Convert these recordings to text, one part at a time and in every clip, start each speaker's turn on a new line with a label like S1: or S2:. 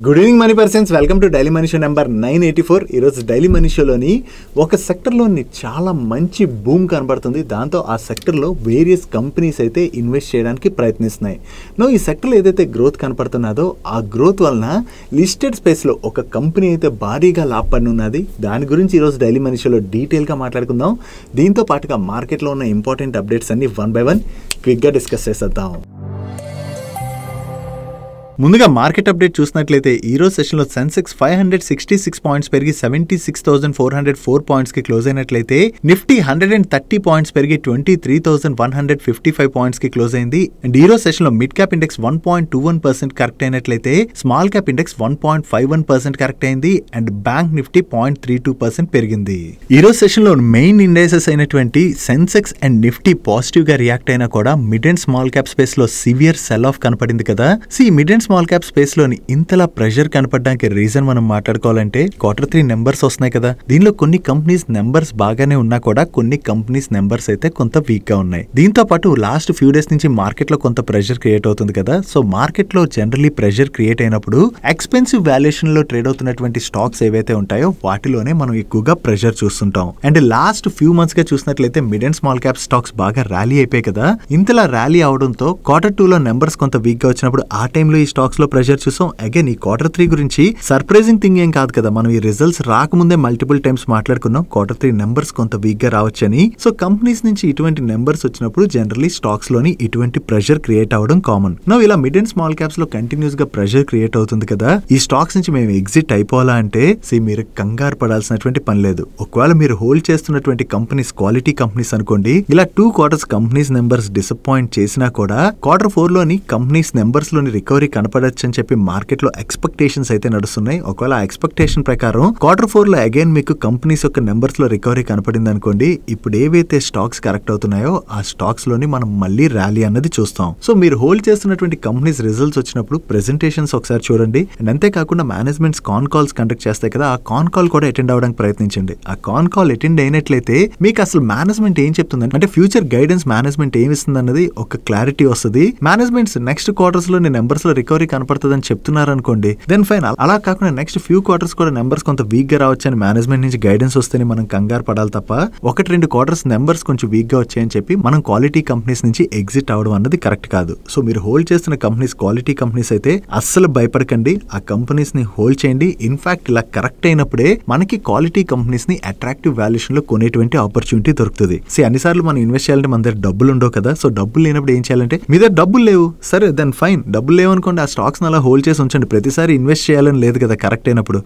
S1: Good evening money persons, welcome to daily money show number 984. ఈరోజు daily money షోలోని ఒక సెక్టర్లోని చాలా మంచి బూమ్ కనబడుతుంది. దాంతో ఆ సెక్టర్లో వేరియస్ కంపెనీస్ అయితే ఇన్వెస్ట్ చేయడానికి ప్రయత్నిస్తున్నాయి. ఈ సెక్టర్లో ఏదైతే గ్రోత్ కనపడుతున్నదో ఆ గ్రోత్ వలన లిస్టెడ్ స్పేస్లో ఒక కంపెనీ అయితే భారీగా లాభపడి ఉన్నది. దాని గురించి ఈరోజు డైలీ మనీ షోలో డీటెయిల్గా మాట్లాడుకుందాం. దీంతో పాటుగా మార్కెట్లో ఉన్న ఇంపార్టెంట్ అప్డేట్స్ అన్ని వన్ బై వన్ క్విక్గా డిస్కస్ చేసేద్దాం. ముందుగా మార్కెట్ అప్డేట్ చూసినట్లయితే ఈరోజు సెషన్లో సెన్సెక్స్ 566 పాయింట్స్ పెరిగి 76,404 పాయింట్స్కి క్లోజ్ అయినట్లయితే నిఫ్టీ 130 పాయింట్స్ పెరిగి 23,155 పాయింట్స్కి క్లోజ్ అయింది. అండ్ ఈరోజు సెషన్లో మిడ్ క్యాప్ ఇండెక్స్ 1.21% కరెక్ట్ అయినట్లయితే స్మాల్ క్యాప్ ఇండెక్స్ 1.51% కరెక్ట్ అయింది. అండ్ బ్యాంక్ నిఫ్టీ 0.32% పెరిగింది. ఈరోజు సెషన్లో మెయిన్ ఇండెక్సెస్ అయినటువంటి సెన్సెక్స్ అండ్ నిఫ్టీ పాజిటివ్ గా రియాక్ట్ అయినా కూడా mid and small cap space లో సివియర్ సెల్ ఆఫ్ కనపడింది కదా. Mid and small cap space లోని ఇంతలా ప్రెషర్ కనపడడానికి రీజన్ మనం మాట్లాడుకోవాలంటే Q3 నెంబర్స్ వస్తున్నాయి కదా. దీనిలో కొన్ని కంపెనీస్ నెంబర్స్ బాగానే ఉన్నా కూడా కొన్ని కంపెనీస్ నెంబర్స్ అయితే కొంత వీక్ గా ఉన్నాయి. దీంతో పాటు లాస్ట్ ఫ్యూ డేస్ నుంచి మార్కెట్ లో కొంత ప్రెషర్ క్రియేట్ అవుతుంది కదా. సో మార్కెట్ లో జనరల్లీ ప్రెషర్ క్రియేట్ అయినప్పుడు ఎక్స్పెన్సివ్ వాల్యుయేషన్ లో ట్రేడ్ అవుతున్నటువంటి స్టాక్స్ ఏవైతే ఉంటాయో వాటిలోనే మనం ఎక్కువగా ప్రెషర్ చూస్తుంటాం. అండ్ లాస్ట్ ఫ్యూ మంత్స్ గా చూసినట్లయితే mid and small cap stocks బాగా ర్యాలీ అయిపోయాయి కదా. ఇంతలా ర్యాలీ అవడంతో Q2 లో నెంబర్స్ కొంత వీక్ గా వచ్చినప్పుడు ఆ టైంలో ఈ స్టాక్స్ లో ప్రెషర్ చూసాం. అగైన్ ఈ Q3 గురించి సర్ప్రైజింగ్ థింగ్ ఏం కాదు కదా. మనం ఈ రిజల్ట్స్ రాకముందే మల్టిపుల్ టైమ్స్ మాట్లాడుకున్నాం Q3 నెంబర్స్ కొంత వీక్ గా రావచ్చని. సో కంపెనీస్ నుంచి ఇటువంటి నెంబర్స్ వచ్చినప్పుడు జనరల్లీ స్టాక్స్ లోని ఇటువంటి ప్రెషర్ క్రియేట్ అవడం కామన్. ఇలా మిడ్ అండ్ స్మాల్ క్యాప్స్ లో కంటిన్యూస్ గా ప్రెషర్ క్రియేట్ అవుతుంది కదా. ఈ స్టాక్స్ నుంచి మేము ఎగ్జిట్ అయిపోవాలా అంటే మీరు కంగారు పడాల్సినటువంటి పని లేదు. ఒకవేళ మీరు హోల్డ్ చేస్తున్నటువంటి కంపెనీస్ క్వాలిటీ కంపెనీస్ అనుకోండి, ఇలా 2 quarters కంపెనీస్ నెంబర్స్ డిసప్పాయింట్ చేసినా కూడా Q4 లోని కంపెనీస్ నెంబర్స్ లోని రికవరీ కనపడచ్చు అని చెప్పి మార్కెట్ లో ఎక్స్పెక్టేషన్స్ అయితే నడుస్తున్నాయి. ఒకవేళ ఆ ఎక్స్పెక్టేషన్ ప్రకారం Q4 లో అగైన్ మీకు కంపెనీస్ యొక్క నెంబర్స్ లో రికవరీ కనపడింది అనుకోండి, ఇప్పుడు ఏవైతే స్టాక్స్ కరెక్ట్ అవుతున్నాయో ఆ స్టాక్స్ లోని మనం మళ్ళీ ర్యాలీ అన్నది చూస్తాం. సో మీరు హోల్డ్ చేస్తున్నటువంటి కంపెనీస్ రిజల్ట్స్ వచ్చినప్పుడు ప్రెజెంటేషన్స్ ఒకసారి చూడండి. అండ్ అంతేకాకుండా మేనేజ్మెంట్స్ కాన్ కాల్స్ కండక్ట్ చేస్తాయి కదా, ఆ కాన్ కాల్ కూడా అటెండ్ అవ్వడానికి ప్రయత్నించండి. ఆ కాన్ కాల్ అటెండ్ అయినట్లయితే మీకు అసలు మేనేజ్మెంట్ ఏం చెప్తుంది అంటే ఫ్యూచర్ గైడెన్స్ మేనేజ్మెంట్ ఏమి ఇస్తుంది అన్నది ఒక క్లారిటీ వస్తుంది. మేనేజ్మెంట్స్ నెక్స్ట్ క్వార్టర్స్ లో నెంబర్స్ లో రికవరీ కనపడుతుందని చెప్తున్నారు అనుకోండి, దెన్ ఫైన్. అలా కాకుండా నెక్స్ట్ ఫ్యూ క్వార్టర్స్ కూడా నెంబర్స్ కొంత వీక్ గా రావచ్చు అని మేనేజ్మెంట్ నుంచి గైడెన్స్ వస్తేనే మనం కంగారు పడాలి తప్ప 1-2 quarters నెంబర్స్ కొంచెం వీక్ గా వచ్చాయని చెప్పి మనం క్వాలిటీ కంపెనీస్ నుంచి ఎగ్జిట్ అవడం అన్నది కరెక్ట్ కాదు. సో మీరు హోల్డ్ చేస్తున్న కంపెనీస్ క్వాలిటీ కంపెనీస్ అయితే అస్సలు భయపడకండి, ఆ కంపెనీస్ ని హోల్డ్ చేయండి. ఇన్ఫాక్ట్ ఇలా కరెక్ట్ అయినప్పుడే మనకి క్వాలిటీ కంపెనీస్ ని అట్రాక్టివ్ వాల్యుయేషన్ లో కొనేటువంటి ఆపర్చునిటీ దొరుకుతుంది. అన్నిసార్లు మనం ఇన్వెస్ట్ చేయాలంటే మన దగ్గర డబ్బులు ఉండవు కదా. సో డబ్బులు లేనప్పుడు ఏం చేయాలంటే మీ దగ్గర డబ్బులు లేవు, సరే దెన్ ఫైన్, డబ్బులు లేవు అనుకోండి, ఆ స్టాక్స్ అలా హోల్డ్ చేసి ఉంచండి. ప్రతిసారి ఇన్వెస్ట్ చేయాలని లేదు కదా. కరెక్ట్ అయినప్పుడు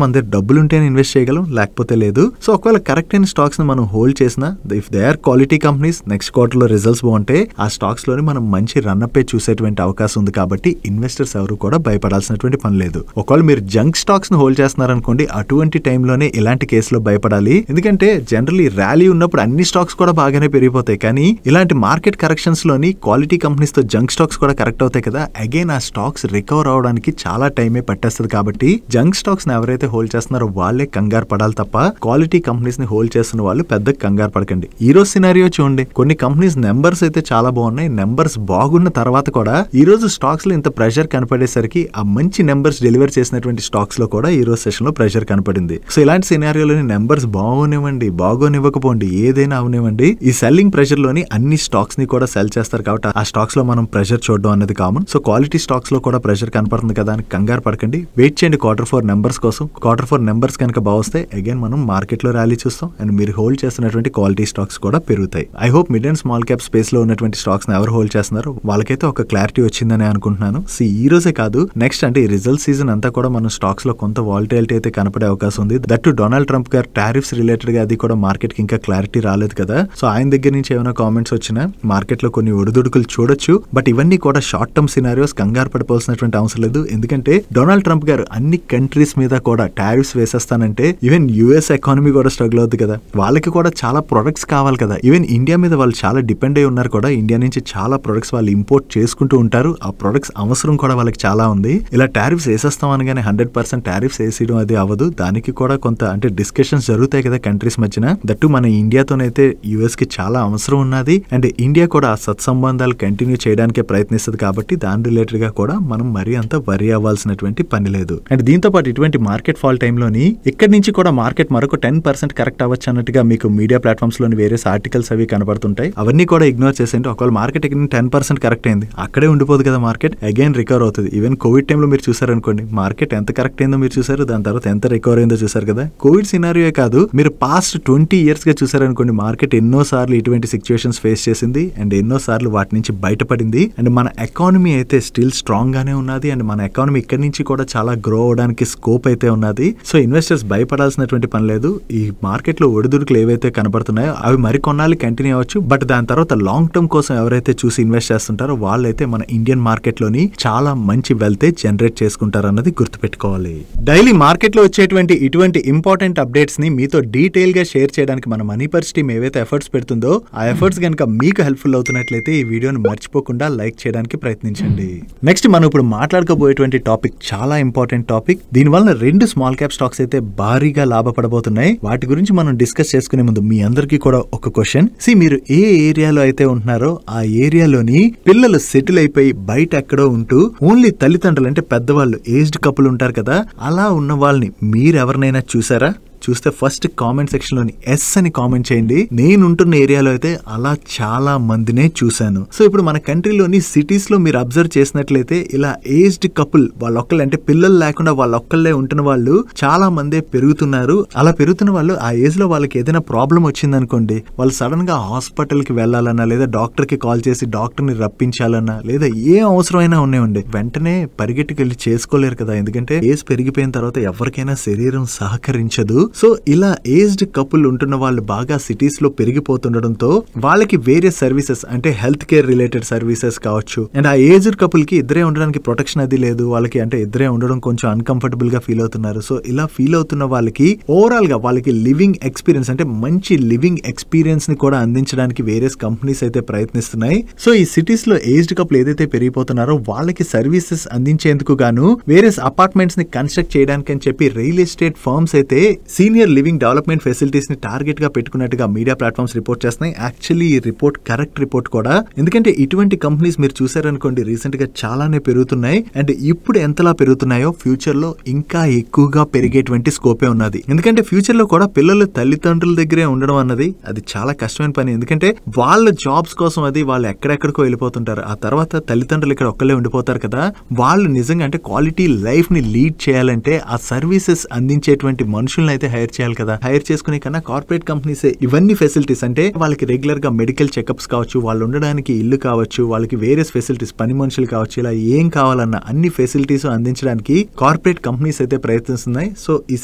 S1: మన దగ్గర డబ్బులు ఉంటేనే ఇన్వెస్ట్ చేయగలం, లేకపోతే లేదు. సో ఒకవేళ కరెక్ట్ అయిన స్టాక్స్ ని మనం హోల్డ్ చేసినా, if they are quality companies, next quarter లో రిజల్ట్స్ బాగుంటే ఆ స్టాక్స్ లోని మనం మంచి రన్అప్ చూసేటువంటి అవకాశం ఉంది. కాబట్టి ఇన్వెస్టర్స్ ఎవరు కూడా భయపడాల్సినటువంటి పని లేదు. ఒకవేళ మీరు జంక్ స్టాక్స్ ని హోల్డ్ చేస్తున్నారనుకోండి, అటువంటి టైంలోనే ఇలాంటి కేసులో భయపడాలి. ఎందుకంటే జనరల్లీ ర్యాలీ ఉన్నప్పుడు అన్ని స్టాక్స్ కూడా బాగానే పెరిగిపోతాయి, కానీ ఇలాంటి మార్కెట్ కరెక్షన్స్ లోని క్వాలిటీ కంపెనీస్ తో జంక్ స్టాక్స్ కూడా కరెక్ట్ అవుతాయి కదా. అగైన్ ఆ స్టాక్స్ రికవర్ అవడానికి చాలా టైమే పట్టేస్తుంది. కాబట్టి జంక్ స్టాక్స్ ని ఎవరైతే హోల్డ్ చేస్తున్నారో వాళ్ళే కంగారు పడాలి తప్ప క్వాలిటీ కంపెనీస్ ని హోల్డ్ చేస్తున్న వాళ్ళు పెద్ద కంగారు పడకండి. ఈ రోజు సినారియో చూడండి, కొన్ని కంపెనీస్ నెంబర్స్ అయితే చాలా బాగున్నాయి. నెంబర్స్ బాగున్న తర్వాత కూడా ఈ రోజు స్టాక్స్ లో ఇంత ప్రెషర్ కనపడేసరికి ఆ మంచి నెంబర్స్ డెలివర్ చేసినటువంటి స్టాక్స్ లో కూడా ఈ రోజు సెషన్ లో ప్రెషర్ కనపడింది. సో ఇలాంటి సినారియోలోని నెంబర్స్ బాగోనివ్వండి, బాగోనివ్వకపోండి, ఏదైనా అవనివ్వండి, ఈ సెల్లింగ్ ప్రెషర్ లోని అన్ని స్టాక్స్ ని కూడా సెల్ చేస్తారు. కాబట్టి ఆ స్టాక్స్ లో మనం ప్రెషర్ చూడడం అనేది కామన్. సో క్వాలిటీ స్టాక్స్ లో కూడా ప్రెషర్ కనపడుతుంది కదా అని కంగారు పడకండి. వెయిట్ చేయండి Q4 నెంబర్స్ కోసం. Q4 నెంబర్స్ కనుక బాగుస్తే అగైన్ మనం మార్కెట్ లో ర్యాలీ చూస్తాం. అండ్ మీరు హోల్డ్ చేస్తున్నటువంటి క్వాలిటీ స్టాక్స్ కూడా పెరుగుతాయి. I hope mid and small cap space లో ఉన్నటువంటి స్టాక్స్ ఎవరు హోల్డ్ చేస్తున్నారు వాళ్ళకైతే ఒక క్లారిటీ వచ్చిందని అనుకుంటున్నాను. ఈ రోజే కాదు, నెక్స్ట్ అంటే ఈ రిజల్ట్ సీజన్ అంతా కూడా మనం స్టాక్స్ లో కొంత వాలటిలిటీ అయితే కనపడే అవకాశం ఉంది. దట్ డొనాల్డ్ ట్రంప్ గారు టారిఫ్స్ రిలేటెడ్ గా అది కూడా మార్కెట్ కి ఇంకా క్లారిటీ రాలేదు కదా. సో ఆయన దగ్గర నుంచి ఏమైనా కామెంట్స్ వచ్చినా మార్కెట్ లో కొన్ని ఒడిదుడుకులు చూడొచ్చు. బట్ ఇవన్నీ కూడా షార్ట్ టర్మ్ సినారియోస్, కంగారు పడిపోవాల్సినటువంటి అవసరం లేదు. ఎందుకంటే డొనాల్డ్ ట్రంప్ గారు అన్ని కంట్రీస్ మీద కూడా టారిఫ్స్ వేసేస్తానంటే ఈవెన్ యుఎస్ ఎకానమీ కూడా స్ట్రగుల్ అవుతుంది కదా. వాళ్ళకి కూడా చాలా ప్రొడక్ట్స్ కావాలి కదా. ఈవెన్ ఇండియా మీద వాళ్ళు చాలా డిపెండ్ అయి ఉన్నారు కూడా. ఇండియా నుంచి చాలా ప్రొడక్ట్స్ వాళ్ళు ఇంపోర్ట్ చేసుకుంటూ ఉంటారు. ఆ ప్రొడక్ట్స్ అవసరం కూడా వాళ్ళకి చాలా ఉంది. ఇలా టారిఫ్స్ వేసేస్తాం అనగానే 100% టారిఫ్స్ వేసేయడం అది అవ్వదు. దానికి కూడా కొంత అంటే డిస్కషన్స్ జరుగుతాయి కదా కంట్రీస్ మధ్యన. దట్టు మన ఇండియాతోనైతే యుఎస్ కి చాలా అవసరం ఉన్నది. అండ్ ఇండియా కూడా ఆ సత్సంబంధాలు కంటిన్యూ చేయడానికే ప్రయత్నిస్తుంది. కాబట్టి దాని రిలేటెడ్ గా కూడా మనం మరీ అంత వరి అవ్వాల్సినటువంటి పని లేదు. అండ్ దీంతో పాటు ఇటువంటి మార్కెట్ ఫాల్ టైంలోని ఇక్కడి నుంచి కూడా మార్కెట్ మరొక 10% కరెక్ట్ అవ్వచ్చు అన్నట్టుగా మీకు మీడియా ప్లాట్ఫామ్స్ లోని వేరే ఆర్టికల్స్ అవి కనబడుతుంటాయి. అవన్నీ కూడా ఇగ్నోర్ చేసేయండి. ఒకవేళ మార్కెట్ ఇక్కడ 10% కరెక్ట్ అయింది, అక్కడే ఉండిపోదు కదా, మార్కెట్ అగైన్ రికవర్ అవుతుంది. ఈవెన్ కోవిడ్ టైంలో మీరు చూసారనుకోండి, మార్కెట్ ఎంత కరెక్ట్ అయిందో మీరు చూసారు, దాని తర్వాత ఎంత రికవర్ అయిందో చూసారు కదా. కోవిడ్ సినారియో కాదు, మీరు పాస్ట్ 20 years గా చూసారనుకోండి, మార్కెట్ ఎన్నో సార్లు ఇటువంటి సిచ్యువేషన్స్ ఫేస్ చేసింది అండ్ ఎన్నో సార్లు వాటి నుంచి బయటపడింది. అండ్ మన ఎకానమీ అయితే స్టిల్ స్ట్రాంగ్ గానే ఉన్నది అండ్ మన ఎకానమీ ఇక్కడి నుంచి కూడా చాలా గ్రో అవడానికి స్కోప్ అయితే ఉన్నది. సో ఇన్వెస్టర్స్ భయపడాల్సినటువంటి పని లేదు. ఈ మార్కెట్ లో ఒడిదుడుకులు ఏవైతే కనబడుతున్నాయో అవి మరికొన్నాళ్ళు కంటిన్యూ అవ్వచ్చు. బట్ దాని తర్వాత లాంగ్ టర్మ్ కోసం ఎవరైతే చూసి ఇన్వెస్ట్ చేస్తుంటారో వాళ్ళైతే మన ఇండియన్ మార్కెట్ లోని చాలా మంచి వెల్త్ జనరేట్ చేసుకుంటారు అన్నది గుర్తుపెట్టుకోవాలి. డైలీ మార్కెట్ లో వచ్చేటువంటి ఇటువంటి ఇంపార్టెంట్ అప్డేట్స్ ని మీతో డీటెయిల్ గా షేర్ చేయడానికి మన మనీ పర్స్ టీమ్ ఏవైతే ఎఫర్ట్స్ పెడుతుందో ఆ ఎఫర్ట్స్ కనుక మీకు హెల్ప్ఫుల్ అవుతున్నట్లయితే ఈ వీడియోని మర్చిపోకుండా లైక్ చేయడానికి ప్రయత్నించండి. నెక్స్ట్ మనం ఇప్పుడు మాట్లాడుకోబోయేటువంటి టాపిక్ చాలా ఇంపార్టెంట్ టాపిక్. దీనివల్ల 2 స్మాల్ క్యాప్ స్టాక్స్ అయితే భారీగా లాభపడబోతున్నాయి. వాటి గురించి మనం డిస్కస్ చేసుకునే ముందు మీ అందరికీ కూడా ఒక క్వశ్చన్. మీరు ఏ ఏరియాలో అయితే ఉంటున్నారో ఆ ఏరియాలోని పిల్లలు సెటిల్ అయిపోయి బయట ఎక్కడో ఉంటూ ఓన్లీ తల్లిదండ్రులు అంటే పెద్దవాళ్ళు ఏజ్డ్ కపుల్ ఉంటారు కదా, అలా ఉన్న వాళ్ళని మీరెవరినైనా చూసారా? చూస్తే ఫస్ట్ కామెంట్ సెక్షన్ లోని ఎస్ అని కామెంట్ చేయండి. నేనుంటున్న ఏరియాలో అయితే అలా చాలా మందినే చూశాను. సో ఇప్పుడు మన కంట్రీలోని సిటీస్ లో మీరు అబ్జర్వ్ చేసినట్లయితే ఇలా ఏజ్డ్ కపుల్ వాళ్ళొక్కళ్ళే అంటే పిల్లలు లేకుండా వాళ్ళొక్కళ్ళే ఉంటున్న వాళ్ళు చాలా మందే పెరుగుతున్నారు. అలా పెరుగుతున్న వాళ్ళు ఆ ఏజ్ లో వాళ్ళకి ఏదైనా ప్రాబ్లం వచ్చిందనుకోండి, వాళ్ళు సడన్ గా హాస్పిటల్ కి వెళ్లాలన్నా లేదా డాక్టర్ కి కాల్ చేసి డాక్టర్ ని రప్పించాలన్నా లేదా ఏ అవసరమైనా ఉన్నాయండి, వెంటనే పరిగెట్టుకెళ్ళి చేసుకోలేరు కదా. ఎందుకంటే ఏజ్ పెరిగిపోయిన తర్వాత ఎవరికైనా శరీరం సహకరించదు. సో ఇలా ఏజ్డ్ కపుల్ ఉంటున్న వాళ్ళు బాగా సిటీస్ లో పెరిగిపోతుండడంతో వాళ్ళకి వేరే సర్వీసెస్ అంటే హెల్త్ కేర్ రిలేటెడ్ సర్వీసెస్ కావచ్చు. అండ్ ఆ ఏజ్డ్ కపుల్ కి ఇద్దరే ఉండడానికి ప్రొటెక్షన్ అది లేదు, వాళ్ళకి అంటే ఇద్దరే ఉండడం కొంచెం అన్కంఫర్టబుల్ గా ఫీల్ అవుతున్నారు. సో ఇలా ఫీల్ అవుతున్న వాళ్ళకి ఓవరాల్ గా వాళ్ళకి లివింగ్ ఎక్స్పీరియన్స్ అంటే మంచి లివింగ్ ఎక్స్పీరియన్స్ ని కూడా అందించడానికి వేరే కంపెనీస్ అయితే ప్రయత్నిస్తున్నాయి. సో ఈ సిటీస్ లో ఏజ్డ్ కపుల్ ఏదైతే పెరిగిపోతున్నారో వాళ్ళకి సర్వీసెస్ అందించేందుకు గాను వేరే అపార్ట్మెంట్స్ ని కన్స్ట్రక్ట్ చేయడానికి అని చెప్పి రియల్ ఎస్టేట్ ఫర్మ్స్ అయితే సీనియర్ లివింగ్ డెవలప్మెంట్ ఫెసిలిటీస్ ని టార్గెట్ గా పెట్టుకున్నట్టుగా మీడియా ప్లాట్ఫామ్స్ రిపోర్ట్ చేస్తున్నాయి. యాక్చువల్లీ ఈ రిపోర్ట్ కరెక్ట్ రిపోర్ట్ కూడా, ఎందుకంటే ఇటువంటి కంపెనీస్ మీరు చూసారనుకోండి రీసెంట్ గా చాలానే పెరుగుతున్నాయి. అండ్ ఇప్పుడు ఎంతలా పెరుగుతున్నాయో ఫ్యూచర్ లో ఇంకా ఎక్కువగా పెరిగేటువంటి స్కోపే ఉన్నది. ఎందుకంటే ఫ్యూచర్ లో కూడా పిల్లలు తల్లిదండ్రుల దగ్గరే ఉండడం అన్నది అది చాలా కష్టమైన పని. ఎందుకంటే వాళ్ళ జాబ్స్ కోసం అది వాళ్ళు ఎక్కడెక్కడికో వెళ్ళిపోతుంటారు. ఆ తర్వాత తల్లిదండ్రులు ఇక్కడ ఒక్కళ్ళే ఉండిపోతారు కదా. వాళ్ళు నిజంగా అంటే క్వాలిటీ లైఫ్ ని లీడ్ చేయాలంటే ఆ సర్వీసెస్ అందించేటువంటి మనుషులను అయితే హైర్ చేయాలి కదా. హైర్ చేసుకునే కన్నా కార్పొరేట్ కంపెనీస్ ఇవన్నీ ఫెసిలిటీస్ అంటే వాళ్ళకి రెగ్యులర్ గా మెడికల్ చెకప్స్ కావచ్చు, వాళ్ళు ఉండడానికి ఇల్లు కావచ్చు, వాళ్ళకి వేరియస్ ఫెసిలిటీస్ పని మనుషులు కావచ్చు, ఇలా ఏం కావాలన్నా అన్ని ఫెసిలిటీస్ అందించడానికి కార్పొరేట్ కంపెనీస్ అయితే ప్రయత్నిస్తున్నాయి. సో ఈ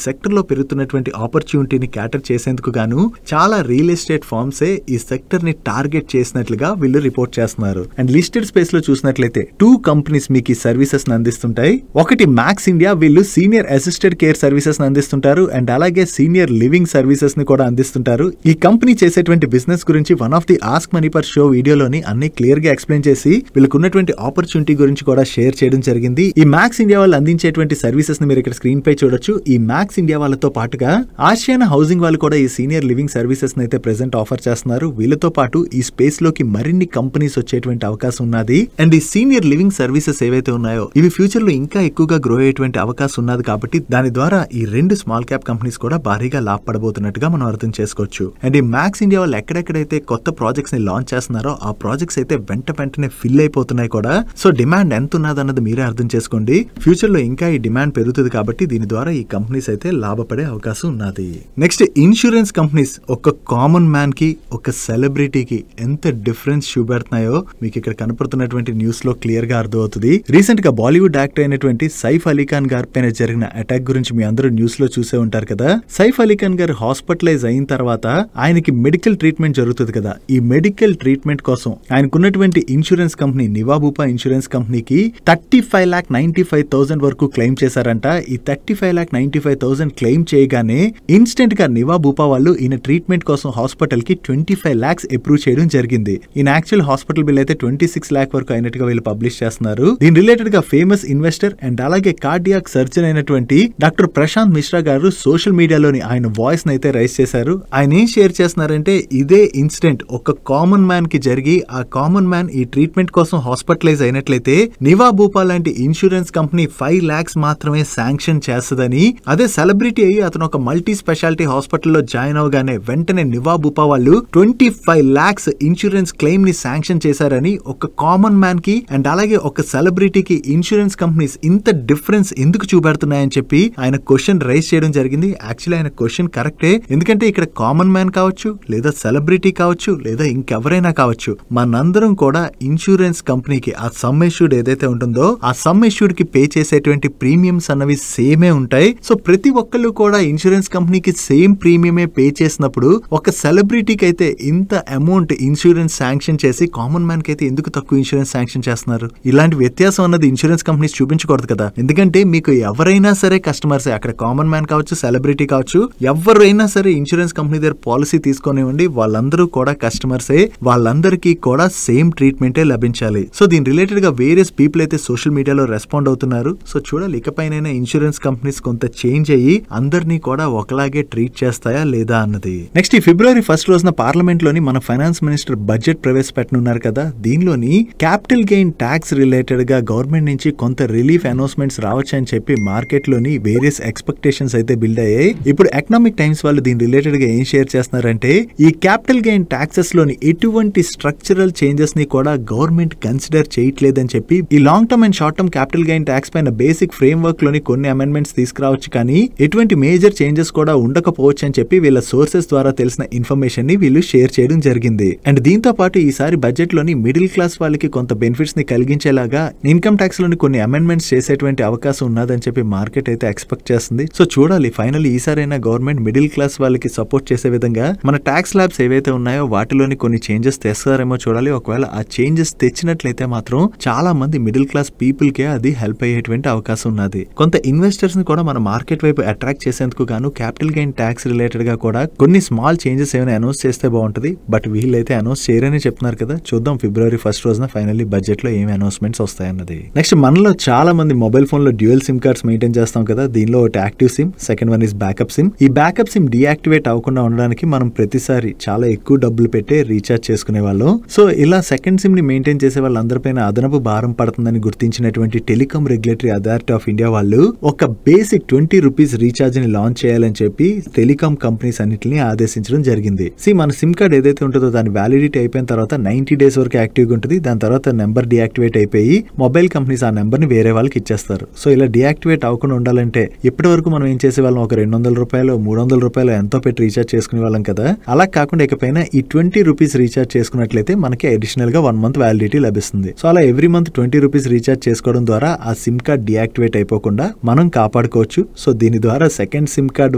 S1: సెక్టర్ లో పెరుగుతున్నటువంటి ఆపర్చునిటీని క్యాటర్ చేసేందుకు గాను చాలా రియల్ ఎస్టేట్ ఫర్మ్స్ ఈ సెక్టర్ ని టార్గెట్ చేసినట్లుగా వీళ్ళు రిపోర్ట్ చేస్తున్నారు. అండ్ లిస్టెడ్ స్పేస్ లో చూసినట్లయితే 2 కంపెనీస్ మీకు ఈ సర్వీసెస్ అందిస్తుంటాయి. ఒకటి మ్యాక్స్ ఇండియా, వీళ్ళు సీనియర్ అసిస్టెడ్ కేర్ సర్వీసెస్ అందిస్తుంటారు అండ్ అలాగే సీనియర్ లివింగ్ సర్వీసెస్ ని కూడా అందిస్తుంటారు. ఈ కంపెనీ చేసేటువంటి బిజినెస్ గురించి one of the ask money per show వీడియోలోని అన్ని క్లియర్ గా ఎక్స్ప్లెయిన్ చేసి వీళ్ళకు ఉన్నటువంటి ఆపర్చునిటీ గురించి కూడా షేర్ చేయడం జరిగింది. ఈ మ్యాక్స్ ఇండియా వాళ్ళు అందించేటువంటి సర్వీసెస్ ని మీరు ఇక్కడ స్క్రీన్ పై చూడొచ్చు. ఈ మ్యాక్స్ ఇండియా వాళ్ళతో పాటుగా ఆసియానా హౌసింగ్ వాళ్ళు కూడా ఈ సీనియర్ లివింగ్ సర్వీసెస్ ని అయితే ప్రెసెంట్ ఆఫర్ చేస్తున్నారు. వీళ్ళతో పాటు ఈ స్పేస్ లోకి మరిన్ని కంపెనీస్ వచ్చేటువంటి అవకాశం ఉన్నది. అండ్ ఈ సీనియర్ లివింగ్ సర్వీసెస్ ఏవైతే ఉన్నాయో ఇవి ఫ్యూచర్ లో ఇంకా ఎక్కువగా గ్రో అయ్యేటువంటి అవకాశం ఉన్నది. కాబట్టి దాని ద్వారా ఈ 2 స్మాల్ క్యాప్ కంపెనీస్ కూడా భారీగా లాభపడబోతున్నట్టుగా మనం అర్థం చేసుకోవచ్చు. అండ్ ఈ మ్యాక్స్ ఇండియా వాళ్ళు ఎక్కడెక్కడైతే కొత్త ప్రాజెక్ట్స్ ని లాంచ్ చేస్తున్నారో ఆ ప్రాజెక్ట్స్ అయితే వెంటనే ఫిల్ అయిపోతున్నాయి కూడా. సో డిమాండ్ ఎంత ఉన్నదన్నది మీరే అర్థం చేసుకోండి. ఫ్యూచర్ లో ఇంకా ఈ డిమాండ్ పెరుగుతుంది కాబట్టి దీని ద్వారా ఈ కంపెనీస్ అయితే లాభపడే అవకాశం ఉన్నది. నెక్స్ట్ ఇన్సూరెన్స్ కంపెనీస్ ఒక కామన్ మ్యాన్ కి ఒక సెలబ్రిటీకి ఎంత డిఫరెన్స్ చూపెడుతున్నాయో మీకు ఇక్కడ కనపడుతున్నటువంటి న్యూస్ లో క్లియర్ గా అర్థమవుతుంది. రీసెంట్ గా బాలీవుడ్ యాక్టర్ అయినటువంటి సైఫ్ అలీ ఖాన్ గారి పైన జరిగిన అటాక్ గురించి మీ అందరూ న్యూస్ లో చూసే ఉంటారు కదా. సైఫ్ అలీ ఖాన్ గారు హాస్పిటలైజ్ అయిన తర్వాత ఆయనకి మెడికల్ ట్రీట్మెంట్ జరుగుతుంది కదా. ఈ మెడికల్ ట్రీట్మెంట్ కోసం ఆయనకున్నటువంటి ఇన్సూరెన్స్ కంపెనీ నివాబూపా ఇన్సూరెన్స్ కంపెనీకి 35,95,000 వరకు క్లెయిమ్ చేశారంట. ఈ 35,95,000 క్లెయిమ్ చేయగానే ఇన్స్టెంట్ గా నివాబూపా వాళ్ళు ఈయన ట్రీట్మెంట్ కోసం హాస్పిటల్ కి 25 lakhs అప్రూవ్ చేయడం జరిగింది. ఈయన యాక్చువల్ హాస్పిటల్ బిల్ అయితే 26 lakh వరకు అయినట్టుగా వీళ్ళు పబ్లిష్ చేస్తున్నారు. దీని రిలేటెడ్ గా ఫేమస్ ఇన్వెస్టర్ అండ్ అలాగే కార్డియాక్ సర్జన్ అయినటువంటి డాక్టర్ ప్రశాంత్ మిశ్రా గారు సోషల్ మీడియాలోని ఆయన వాయిస్ అయితే రైజ్ చేశారు. ఆయన ఏం షేర్ చేస్తున్నారంటే ఇదే ఇన్సిడెంట్ ఒక కామన్ మ్యాన్ కి జరిగి ఆ కామన్ మ్యాన్ ఈ ట్రీట్మెంట్ కోసం హాస్పిటలైజ్ అయినట్లయితే నివా భూపాల్ లాంటి ఇన్సూరెన్స్ కంపెనీ 5 lakhs మాత్రమే శాంక్షన్ చేస్తుందని, అదే సెలబ్రిటీ అయ్యి అతను ఒక మల్టీ స్పెషాలిటీ హాస్పిటల్లో జాయిన్ అవగానే వెంటనే నివా భూపా వాళ్ళు 25 lakhs ఇన్సూరెన్స్ క్లెయిమ్ ని శాంక్షన్ చేశారని, ఒక కామన్ మ్యాన్ కి అండ్ అలాగే ఒక సెలబ్రిటీకి ఇన్సూరెన్స్ కంపెనీస్ ఇంత డిఫరెన్స్ ఎందుకు చూపెడుతున్నాయని చెప్పి ఆయన క్వశ్చన్ రైజ్ చేయడం జరిగింది. యాక్చువల్లీ ఆయన క్వశ్చన్ కరెక్టే, ఎందుకంటే ఇక్కడ కామన్ మ్యాన్ కావచ్చు, లేదా సెలబ్రిటీ కావచ్చు, లేదా ఇంకెవరైనా కావచ్చు, మనందరం కూడా ఇన్సూరెన్స్ కంపెనీకి ఆ సమ్ ఇష్యూడ్ ఏదైతే ఉంటుందో ఆ సమ్ ఇష్యూడ్ కి పే చేసేటువంటి ప్రీమియమ్స్ అన్నవి సేమే ఉంటాయి. సో ప్రతి ఒక్కళ్ళు కూడా ఇన్సూరెన్స్ కంపెనీకి సేమ్ ప్రీమియమే పే చేసినప్పుడు ఒక సెలబ్రిటీకి అయితే ఇంత అమౌంట్ ఇన్సూరెన్స్ శాంక్షన్ చేసి కామన్ మ్యాన్ కి అయితే ఎందుకు తక్కువ ఇన్సూరెన్స్ శాంక్షన్ చేస్తున్నారు? ఇలాంటి వ్యత్యాసం అన్నది ఇన్సూరెన్స్ కంపెనీస్ చూపించకూడదు కదా, ఎందుకంటే మీకు ఎవరైనా సరే కస్టమర్స్, అక్కడ కామన్ మ్యాన్ కావచ్చు, సెలబ్రిటీ కావచ్చు, ఎవరైనా సరే ఇన్సూరెన్స్ కంపెనీ దగ్గర పాలసీ తీసుకొనివ్వండి, వాళ్ళందరూ కూడా కస్టమర్సే, వాళ్ళందరికీ కూడా సేమ్ ట్రీట్మెంటే లభించాలి. సో దీని రిలేటెడ్ గా వేరియస్ పీపుల్ అయితే సోషల్ మీడియాలో రెస్పాండ్ అవుతున్నారు. సో చూడాలి ఇకపైనైనా ఇన్సూరెన్స్ కంపెనీస్ కొంత చేంజ్ అయ్యి అందరినీ కూడా ఒకలాగే ట్రీట్ చేస్తాయా లేదా అన్నది. నెక్స్ట్ ఈ February 1st రోజున పార్లమెంట్ లోని మన ఫైనాన్స్ మినిస్టర్ బడ్జెట్ ప్రవేశపెట్టనున్నారు కదా, దీనిలోని క్యాపిటల్ గెయిన్ ట్యాక్స్ రిలేటెడ్ గా గవర్నమెంట్ నుంచి కొంత రిలీఫ్ అనౌన్స్మెంట్స్ రావచ్చు అని చెప్పి మార్కెట్ లోని వేరియస్ ఎక్స్పెక్టేషన్స్ అయితే బిల్డ్ అయ్యాయి. ఇప్పుడు ఎకనామిక్ టైమ్స్ వాళ్ళు దీని రిలేటెడ్ గా ఏం షేర్ చేస్తున్నారంటే ఈ క్యాపిటల్ గెయిన్ ట్యాక్సెస్ లోని ఎటువంటి స్ట్రక్చరల్ చేంజెస్ ని కూడా గవర్నమెంట్ కన్సిడర్ చేయట్లేదని చెప్పి, ఈ long term and short term capital gain tax పైన బేసిక్ ఫ్రేమ్ వర్క్ లోని కొన్ని అమెండ్మెంట్స్ తీసుకురావచ్చు, కానీ ఎటువంటి మేజర్ చేంజెస్ కూడా ఉండకపోవచ్చు అని చెప్పి వీళ్ళ సోర్సెస్ ద్వారా తెలిసిన ఇన్ఫర్మేషన్ ని వీళ్ళు షేర్ చేయడం జరిగింది. అండ్ దీంతో పాటు ఈసారి బడ్జెట్ లోని మిడిల్ క్లాస్ వాళ్ళకి కొంత బెనిఫిట్స్ ని కలిగించేలాగా ఇన్కమ్ ట్యాక్స్ లోని కొన్ని అమెండ్మెంట్స్ చేసేటువంటి అవకాశం ఉన్నదని చెప్పి మార్కెట్ అయితే ఎక్స్పెక్ట్ చేస్తుంది. సో చూడాలి ఫైనల్ ఈసారైనా గవర్నమెంట్ మిడిల్ క్లాస్ వాళ్ళకి సపోర్ట్ చేసే విధంగా మన ట్యాక్స్ ల్యాబ్స్ ఏవైతే ఉన్నాయో వాటిలోని కొన్ని చేంజెస్ తెస్తారేమో చూడాలి. ఒకవేళ ఆ చేంజెస్ తెచ్చినట్లయితే మాత్రం చాలా మంది మిడిల్ క్లాస్ పీపుల్ కే అది హెల్ప్ అయ్యేటువంటి అవకాశం ఉన్నది. కొంత ఇన్వెస్టర్స్ ని కూడా మన మార్కెట్ వైపు అట్రాక్ట్ చేసేందుకు గాను క్యాపిటల్ గెయిన్ ట్యాక్స్ రిలేటెడ్ గా కూడా కొన్ని స్మాల్ చేంజెస్ ఏమైనా అనౌన్స్ చేస్తే బాగుంటది. బట్ వీళ్ళైతే అనౌన్స్ చేయరని చెప్తున్నారు కదా, చూద్దాం February 1st రోజున ఫైనల్లీ బడ్జెట్ లో ఏమి అనౌన్స్మెంట్స్ వస్తాయన్నది. నెక్స్ట్ మనలో చాలా మంది మొబైల్ ఫోన్ లో డ్యూయల్ సిమ్ కార్డ్స్ మెయింటైన్ చేస్తాం కదా, దీనిలో ఒకటి active SIM, second one is backup SIM. ఈ బ్యాకప్ సిమ్ డీయాక్టివేట్ అవ్వకుండా ఉండడానికి మనం ప్రతిసారి చాలా ఎక్కువ డబ్బులు పెట్టే రీఛార్జ్ చేసుకునే వాళ్ళం. సో ఇలా సెకండ్ సిమ్ ని మెయింటైన్ చేసే వాళ్ళందరిపైన అదనపు భారం పడుతుందని గుర్తించినటువంటి telecom regulatory authority of India వాళ్ళు ఒక బేసిక్ 20 రూపీస్ రీఛార్జ్ ని లాంచ్ చేయాలని చెప్పి టెలికాం కంపెనీస్ అన్నిటిని ఆదేశించడం జరిగింది. మన సిమ్ కార్డ్ ఏదైతే ఉంటుందో దాని వ్యాలిడిటీ అయిపోయిన తర్వాత 90 days వరకు యాక్టివ్ గా ఉంటుంది. దాని తర్వాత నెంబర్ డియాక్టివేట్ అయిపోయి మొబైల్ కంపెనీస్ ఆ నెంబర్ ని వేరే వాళ్ళకి ఇచ్చేస్తారు. సో ఇలా డియాక్టివేట్ అవ్వకుండా ఉండాలంటే ఇప్పటి వరకు మనం ఏం చేసే వాళ్ళం, ఒక 200 రూపాయలు 300 రూపాయలు ఎంతో పెట్టి రీఛార్జ్ చేసుకునే వాళ్ళం కదా. అలా కాకుండా ఇకపైన ఈ 20 రూపీస్ రీఛార్జ్ చేసుకున్నట్లయితే మనకి అడిషనల్ గా 1 month వ్యాలిడిటీ లభిస్తుంది. సో అలా ఎవ్రీ మంత్ 20 రూపీస్ రీఛార్జ్ చేసుకోవడం ద్వారా ఆ సిమ్ కార్డ్ డియాక్టివేట్ అయిపోకుండా మనం కాపాడుకోవచ్చు. సో దీని ద్వారా సెకండ్ సిమ్ కార్డ్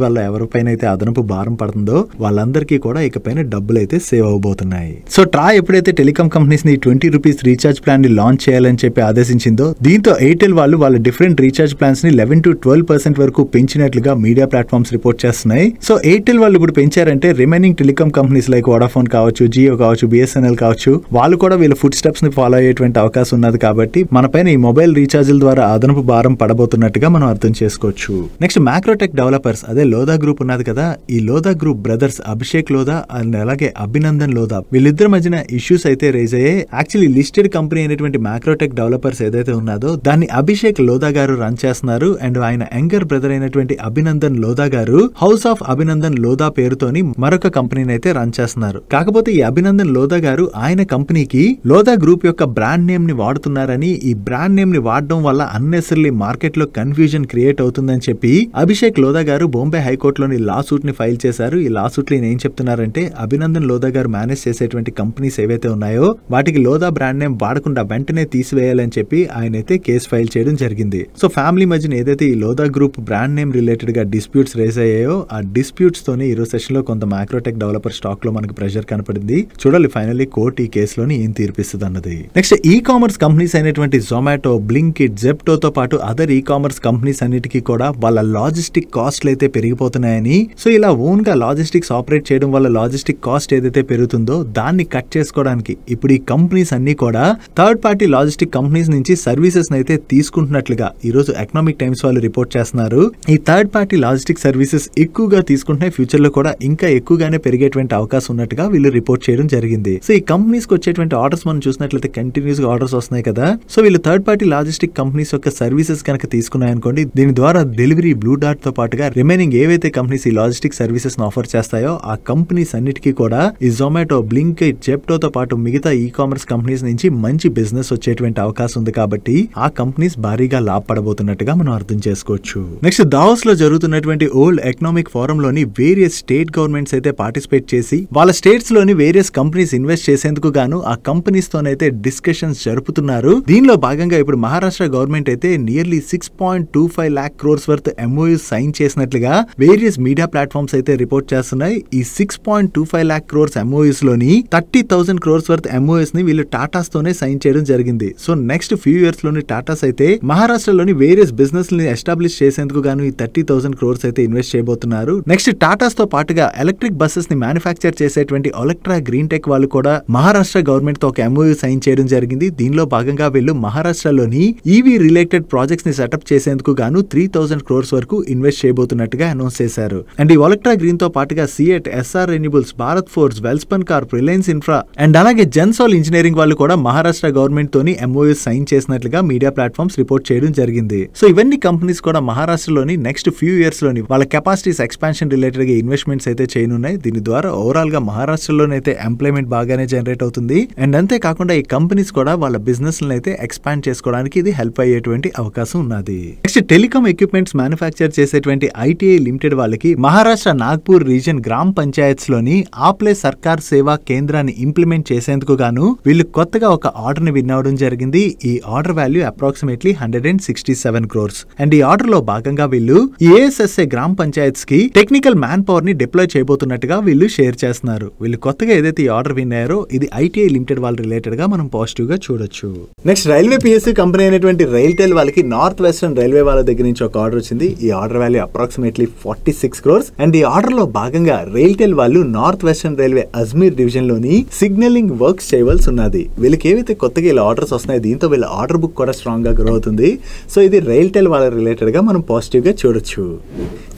S1: వల్ల ఎవరిపైన అయితే అదనపు భారం పడుతుందో వాళ్ళందరికీ కూడా ఇకపైన డబ్బులు అయితే సేవ్ అవబోతున్నాయి. సో ట్రాయ్ ఎప్పుడైతే టెలికాం కంపెనీస్ ని 20 రూపీస్ రీఛార్జ్ ప్లాన్ ని లాంచ్ చేయాలని చెప్పి ఆదేశించిందో, దీంతో ఎయిర్టెల్ వాళ్ళు వాళ్ళ డిఫరెంట్ రీఛార్జ్ ప్లాన్స్ ని 11 to 12% వరకు పెంచినట్లుగా మీడియా ప్లాట్ఫామ్స్ రిపోర్ట్ చేస్తున్నాయి. సో ఎయిర్టెల్ వాళ్ళు ఇప్పుడు పెంచారంటే remaining telecom companies like Vodafone కావచ్చు, జియో కావచ్చు, బిఎస్ఎన్ఎల్ కావచ్చు, వాళ్ళు కూడా వీళ్ళ ఫుడ్ స్టెప్స్ ని ఫాలో అయ్యేటువంటి అవకాశం ఉన్నది. కాబట్టి మన పైన ఈ మొబైల్ రీఛార్జ్ల ద్వారా అదనపు భారం పడబోతున్నట్టుగా మనం అర్థం చేసుకోవచ్చు. నెక్స్ట్ మ్యాక్రోటెక్ డెవలపర్స్, అదే లోదా గ్రూప్ ఉన్నది కదా, ఈ Lodha group brothers Abhishek Lodha and అలాగే అభినందన్ లోదా వీళ్ళిద్దరి మధ్యన ఇష్యూస్ అయితే రేజ్ అయ్యాయి. యాక్చువల్లీ లిస్టెడ్ కంపెనీ అయినటువంటి మ్యాక్రోటెక్ డెవలపర్స్ ఏదైతే ఉన్నదో దాన్ని అభిషేక్ లోదా గారు రన్ చేస్తున్నారు. అండ్ ఆయన యంగర్ బ్రదర్ అయినటువంటి అభినందన్ లోదా గారు హౌస్ ఆఫ్ అభినందన్ లోదా పేరుతోని మరొక కంపెనీని అయితే రన్ చేస్తున్నారు. కాకపోతే ఈ అభినందన్ లోదా గారు ఆయన కంపెనీకి లోదా గ్రూప్ యొక్క బ్రాండ్ నేమ్ ని వాడుతున్నారని, ఈ బ్రాండ్ నేమ్ ని వాడడం వల్ల అన్నెసరీ మార్కెట్ లో కన్ఫ్యూజన్ క్రియేట్ అవుతుందని చెప్పి అభిషేక్ లోదా గారు బాంబే హైకోర్టులోని లా సూట్ ని ఫైల్ చేశారు. ఈ లా సూట్ లో ఏం చెప్తున్నారంటే అభినందన్ లోదా గారు మేనేజ్ చేసేటువంటి కంపెనీస్ ఏవైతే ఉన్నాయో వాటికి లోదా బ్రాండ్ నేమ్ వాడకుండా వెంటనే తీసివేయాలని చెప్పి ఆయన అయితే కేసు ఫైల్ చేయడం జరిగింది. సో ఫ్యామిలీ మధ్యన ఏదైతే ఈ Lodha group brand name related గా డిస్ప్యూట్స్ రేజ్ అయ్యాయో ఆ డిస్ప్యూట్స్ తోని ఈ రోజు సెషన్ లో కొంత మ్యాక్రోటెక్ డెవలపర్ స్టాక్ లో మనకు ప్రెషర్ కనపడింది. చూడాలి ఫైనల్లీ కోర్టు ఈ కేసులోని ఏం తీర్పిస్తుంది అన్నది. నెక్స్ట్ ఈ కామర్స్ కంపెనీస్ అయినటువంటి జొమాటో, బ్లింకిట్, జెప్టో తో పాటు అదర్ ఈ కామర్స్ కంపెనీస్ అన్నిటికీ కూడా వాళ్ళ లాజిస్టిక్ కాస్ట్లు అయితే పెరిగిపోతున్నాయని, సో ఇలా ఓన్ గా లాజిస్టిక్స్ ఆపరేట్ చేయడం వల్ల లాజిస్టిక్ కాస్ట్ ఏదైతే పెరుగుతుందో దాన్ని కట్ చేసుకోవడానికి ఇప్పుడు ఈ కంపెనీస్ అన్ని కూడా థర్డ్ పార్టీ లాజిస్టిక్ కంపెనీస్ నుంచి సర్వీసెస్ అయితే తీసుకుంటున్నట్లుగా ఈ రోజు ఎకనామిక్ టైమ్స్ వాళ్ళు రిపోర్ట్ చేస్తున్నారు. ఈ third party logistic logistic services ఎక్కువగా తీసుకుంటున్నాయి. ఫ్యూచర్ లో కూడా ఇంకా ఎక్కువగానే పెరిగేటువంటి అవకాశం ఉన్నట్టుగా వీళ్ళు రిపోర్ట్ చేయడం జరిగింది. సో ఈ కంపెనీస్ కి వచ్చేటువంటి ఆర్డర్స్ మనం చూసినట్లయితే కంటిన్యూస్ గా ఆర్డర్స్ వస్తున్నాయి కదా. సో వీళ్ళు థర్డ్ పార్టీ లాజిస్టిక్ కంపెనీస్ యొక్క సర్వీసెస్ కనుక తీసుకున్నాయనుకోండి, దీని ద్వారా డెలివరీ, బ్లూ డార్ట్ తో పాటుగా రిమైనింగ్ ఏవైతే కంపెనీస్ ఈ లాజిస్టిక్ సర్వీసెస్ ఆఫర్ చేస్తాయో ఆ కంపెనీస్ అన్నిటికీ కూడా ఈ జొమాటో, బ్లింకిట్, జెప్టోతో పాటు మిగతా ఈ కామర్స్ కంపెనీస్ నుంచి మంచి బిజినెస్ వచ్చేటువంటి అవకాశం ఉంది. కాబట్టి ఆ కంపెనీస్ భారీగా లాభపడబోతున్నట్టుగా మనం అర్థం చేసుకోవచ్చు. నెక్స్ట్ దావోస్ లో జరుగుతున్నటువంటి వరల్డ్ ఎకనామిక్ ఫోరం లోని వేరియస్ స్టేట్ గవర్నమెంట్స్ అయితే పార్టిసిపేట్ చేసి వాళ్ళ స్టేట్స్ లోని వేరియస్ కంపెనీస్ ఇన్వెస్ట్ చేసేందుకు గాను ఆ కంపెనీస్ తోనైతే డిస్కషన్స్ జరుపుతున్నారు. దీనిలో భాగంగా ఇప్పుడు మహారాష్ట్ర గవర్నమెంట్ అయితే nearly 6.25 lakh crores worth MOUs sign చేసినట్లుగా వేరియస్ మీడియా ప్లాట్ఫామ్స్ అయితే రిపోర్ట్ చేస్తున్నాయి. ఈ 6.25 lakh crores MOUs లోని 30,000 crores వర్త్ MOUs ని వీళ్ళు టాటాస్ తోనే సైన్ చేయడం జరిగింది. సో నెక్స్ట్ ఫ్యూ ఇయర్స్ లోని టాటాస్ అయితే మహారాష్ట్రలోని వేరియస్ బిజినెస్ ని ఎస్టాబ్లిష్ చేసేందుకు గాను ఈ 30,000 crores అయితే ఇన్వెస్ట్ చేయబోతున్నారు. నెక్స్ట్ టాటాస్ తో పాటుగా ఎలక్ట్రిక్ బస్సెస్ ని మ్యానుఫ్యాక్చర్ చేసేటువంటి ఎలక్ట్రా గ్రీన్ టెక్ వాళ్ళు కూడా మహారాష్ట్ర గవర్నమెంట్ తో ఒక MOU సైన్ చేయడం జరిగింది. దీనిలో భాగంగా వీళ్ళు మహారాష్ట్రలోని ఈవీ రిలేటెడ్ ప్రాజెక్ట్స్ ని సెటప్ చేసేందుకు గాను 3,000 crores వరకు ఇన్వెస్ట్ చేయబోతున్నట్టుగా అనౌన్స్ చేశారు. అండ్ ఈ ఎలక్ట్రా గ్రీన్ తో పాటుగా CEAT, SR Renewables, Bharat Forge, Welspun Corp, Reliance Infra and అలాగే జెన్సాల్ ఇంజనీరింగ్ వాళ్ళు కూడా మహారాష్ట్ర గవర్నమెంట్ తోని MOU సైన్ చేసినట్లుగా మీడియా ప్లాట్ఫామ్స్ రిపోర్ట్ చేయడం జరిగింది. సో ఇవన్నీ కంపెనీస్ కూడా మహారాష్ట్రలోని నెక్స్ట్ ఫ్యూ ఇయర్స్ లోని వాళ్ళ కెపాసిటీస్ ఎక్స్పాన్షన్ రిలేటెడ్ గా ఇన్వెస్ట్మెంట్స్ అయితే చేయనున్నాయి. దీని ద్వారా ఓవరాల్ గా మహారాష్ట్రలోనైతే ఎంప్లాయ్మెంట్ బాగానే జనరేట్ అవుతుంది. అండ్ అంతేకాకుండా ఈ కంపెనీస్ కూడా వాళ్ళ బిజినెస్ అయితే ఎక్స్పాండ్ చేసుకోవడానికి ఇది హెల్ప్ అయ్యేటువంటి అవకాశం ఉన్నది. నెక్స్ట్ టెలికాం ఎక్విప్మెంట్స్ మ్యానుఫ్యాక్చర్ చేసేటువంటి ITI లిమిటెడ్ వాళ్ళకి మహారాష్ట్ర నాగ్పూర్ రీజన్ గ్రామ పంచాయత్స్ లోని ఆప్లే సర్కార్ సేవా కేంద్రాన్ని ఇంప్లిమెంట్ చేసేందుకు గాను వీళ్ళు కొత్తగా ఒక ఆర్డర్ ని విన్ అవడం జరిగింది. ఈ order value approximately 167 crores. And ఈ ఆర్డర్ లో భాగంగా వీళ్ళు ASSA గ్రామ పంచాయత్స్ కి టెక్నికల్ మ్యాన్ పవర్ ని డిప్లాయ్ చేయబోతున్నట్టుగా వీళ్ళు షేర్ చేస్తున్నారు. వీళ్ళు కొత్తగా ఏదైతే ఈ ఆర్డర్ విన్ అయ్యారో ఇది ITI లిమిటెడ్ వాళ్ళ రిలేటెడ్ గా మనం పాజిటివ్ గా చూడొచ్చు. నెక్స్ట్ రైల్వే PSU కంపెనీ అయినటువంటి రైల్టెల్ వాళ్ళకి నార్త్ వెస్టర్న్ రైల్వే వాళ్ళ దగ్గర నుంచి ఒక ఆర్డర్ వచ్చింది. ఈ order value approximately 46 crores. And ఈ ఆర్డర్ లో భాగంగా రైల్టెల్ వాళ్ళు north western railway Ajmer division లోని సిగ్నలింగ్ వర్క్స్ చేయవలసి ఉన్నది. వీళ్ళకి ఏవైతే కొత్తగా ఇలా ఆర్డర్స్ వస్తున్నాయి, దీంతో వీళ్ళ ఆర్డర్ బుక్ కూడా స్ట్రాంగ్ గా గ్రో అవుతుంది. సో ఇది రైల్టెల్ వాళ్ళ రిలేటెడ్ గా మనం పాజిటివ్ గా చూడొచ్చు.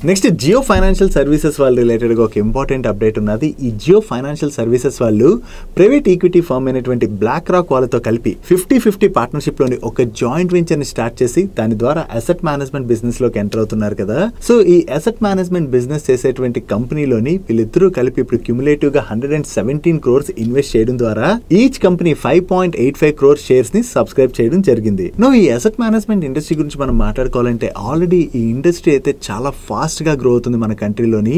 S1: నెక్స్ట్ జియో ఫైనాన్షియల్ సర్వీసెస్ వాళ్ళ రిలేటెడ్ గా ఒక ఇంపార్టెంట్ అప్డేట్ ఉన్నది. ఈ జియో ఫైనాన్షియల్ సర్వీసెస్ వాళ్ళు ప్రైవేట్ ఈక్విటీ ఫర్మ్ అయినటువంటి బ్లాక్ రాక్ వాళ్ళతో కలిపి 50-50 పార్ట్నర్షిప్ లోని ఒక జాయింట్ వెంచర్ ని స్టార్ట్ చేసి దాని ద్వారా అసెట్ మేనేజ్మెంట్ బిజినెస్ లోకి ఎంటర్ అవుతున్నారు కదా. సో ఈ అసెట్ మేనేజ్మెంట్ బిజినెస్ చేసేటువంటి కంపెనీలోని వీళ్ళిద్దరూ కలిపి ఇప్పుడు క్యుములేటివ్ గా 117 crores ఇన్వెస్ట్ చేయడం ద్వారా ఈచ్ కంపెనీ 5.85 crores షేర్స్ ని సబ్స్క్రైబ్ చేయడం జరిగింది. ఈ అసెట్ మేనేజ్మెంట్ ఇండస్ట్రీ గురించి మనం మాట్లాడుకోవాలంటే ఆల్రెడీ ఈ ఇండస్ట్రీ అయితే చాలా ఫాస్ట్ గా గ్రో అవుతుంది మన కంట్రీలోని.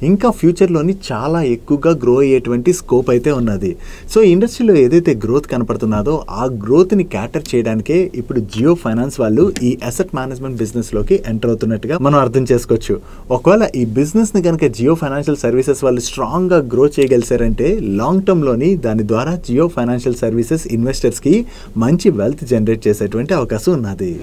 S1: ఇంకా ఫ్యూచర్ లోని చాలా ఎక్కువగా గ్రో అయ్యేటువంటి స్కోప్ అయితే ఉన్నది. సో ఈ ఇండస్ట్రీలో ఏదైతే గ్రోత్ కనపడుతున్నదో ఆ గ్రోత్ ని క్యాటర్ చేయడానికే ఇప్పుడు జియో ఫైనాన్స్ వాళ్ళు ఈ అసెట్ మేనేజ్మెంట్ బిజినెస్ లోకి ఎంటర్ అవుతున్నట్టుగా మనం అర్థం చేసుకోవచ్చు. ఒకవేళ ఈ బిజినెస్ ని కనుక జియో ఫైనాన్షియల్ సర్వీసెస్ వాళ్ళు స్ట్రాంగ్ గా గ్రో చేయగలిసారంటే లాంగ్ టర్మ్ లోని దాని ద్వారా జియో ఫైనాన్షియల్ సర్వీసెస్ ఇన్వెస్టర్స్ కి మంచి వెల్త్ జనరేట్ చేసేటువంటి అవకాశం ఉన్నది.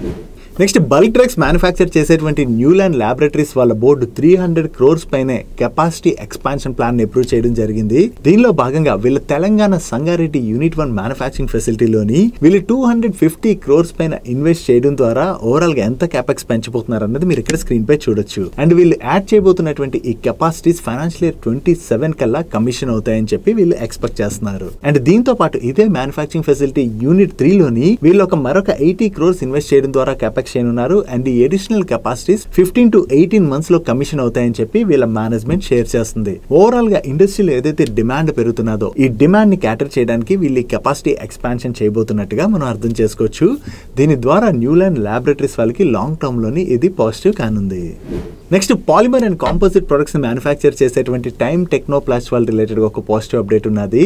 S1: నెక్స్ట్ బల్క్ డ్రగ్స్ మ్యానుఫ్యాక్చర్ చేసేటువంటి న్యూలాండ్ ల్యాబొరేటరీస్ వాళ్ళ బోర్డు 300 crores పైనే కెపాసిటీ ఎక్స్పాన్షన్ ప్లాన్ ని అప్రూవ్ చేయడం జరిగింది. దీనిలో భాగంగా వీళ్ళ తెలంగాణ సంగారెడ్డి యూనిట్ 1 మ్యానుఫ్యాక్చరింగ్ ఫెసిలిటీలోని వీళ్ళు 250 crores పైన ఇన్వెస్ట్ చేయడం ద్వారా ఓవరాల్ గా ఎంత క్యాపెక్స్ పెంచబోతున్నారు అన్నది మీరు ఇక్కడ స్క్రీన్ పై చూడొచ్చు. అండ్ వీళ్ళు యాడ్ చేయబోతున్నటువంటి ఈ కెపాసిటీస్ ఫైనాన్షియల్ ఇయర్ 27 కల్లా కమిషన్ అవుతాయని చెప్పి వీళ్ళు ఎక్స్పెక్ట్ చేస్తున్నారు. అండ్ దీంతో పాటు ఇదే మ్యానుఫ్యాక్చరింగ్ ఫెసిలిటీ యూనిట్ 3 లోని వీళ్ళు ఒక మరొక 80 crores ఇన్వెస్ట్ చేయడం ద్వారా క్యాపెక్స్ చేయనున్నారు. అండ్ ఈ అడిషనల్ కెపాసిటీస్ 15 to 18 months లో కమిషన్ అవుతాయని చెప్పి వీళ్ళ మేనేజ్మెంట్ షేర్ చేస్తుంది. ఓవరాల్ గా ఇండస్ట్రీలో ఏదైతే డిమాండ్ పెరుగుతున్నదో ఈ డిమాండ్ ని క్యాటర్ చేయడానికి వీళ్ళు కెపాసిటీ ఎక్స్పాన్షన్ చేయబోతున్నట్టుగా మనం అర్థం చేసుకోవచ్చు. దీని ద్వారా న్యూలాండ్ ల్యాబొరేటరీస్ వాళ్ళకి లాంగ్ టర్మ్ లోని ఇది పాజిటివ్ కానుంది. Next polymer and composite products ని మ్యానుఫ్యాక్చర్ చేసేటువంటి టైమ్ టెక్నోప్లాస్ట్ వాళ్ళ రిలేటెడ్ ఒక పాజిటివ్ అప్డేట్ ఉన్నది.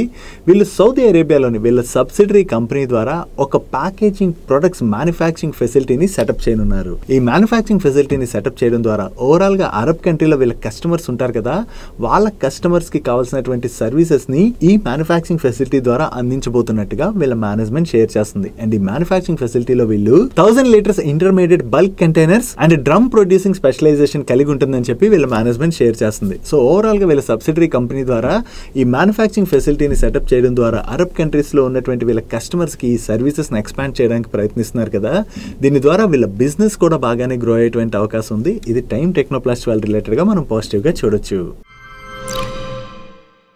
S1: వీళ్ళు సౌదీ అరేబియాలోని వీళ్ళ సబ్సిడరీ కంపెనీ ద్వారా ఒక ప్యాకేజింగ్ ప్రొడక్ట్స్ మ్యానుఫ్యాక్చరింగ్ ఫెసిలిటీని సెటప్ చేయనున్నారు. ఈ మ్యానుఫ్యాక్చరింగ్ ఫెసిలిటీని సెటప్ చేయడం ద్వారా ఓవరాల్ గా అరబ్ కంట్రీలో వీళ్ళ కస్టమర్స్ ఉంటారు కదా, వాళ్ళ కస్టమర్స్ కి కావాల్సినటువంటి సర్వీసెస్ ని ఈ మ్యానుఫ్యాక్చరింగ్ ఫెసిలిటీ ద్వారా అందించబోతున్నట్టుగా వీళ్ళ మేనేజ్మెంట్ షేర్ చేస్తుంది. అండ్ ఈ మ్యానుఫ్యాక్చరింగ్ ఫెసిలిటీలో వీళ్ళు 1000 liters intermediate bulk containers and drum producing specialisation కలిగి ఉంటుందని చెప్పి వీళ్ళ మేనేజ్మెంట్ షేర్ చేస్తుంది. సో ఓవరాల్ గా వీళ్ళ సబ్సిడరీ కంపెనీ ద్వారా ఈ మ్యానుఫ్యాక్చరింగ్ ఫెసిలిటీని సెటప్ చేయడం ద్వారా అరబ్ కంట్రీస్ లో ఉన్నటువంటి వీళ్ళ కస్టమర్స్ కి ఈ సర్వీసెస్ ని ఎక్స్పాండ్ చేయడానికి ప్రయత్నిస్తున్నారు కదా. దీని ద్వారా వీళ్ళ బిజినెస్ కూడా బాగానే గ్రో అయ్యేటువంటి అవకాశం ఉంది. ఇది టైమ్ టెక్నోప్లాస్ట్ వాళ్ళ రిలేటెడ్ గా మనం పాజిటివ్ గా చూడొచ్చు.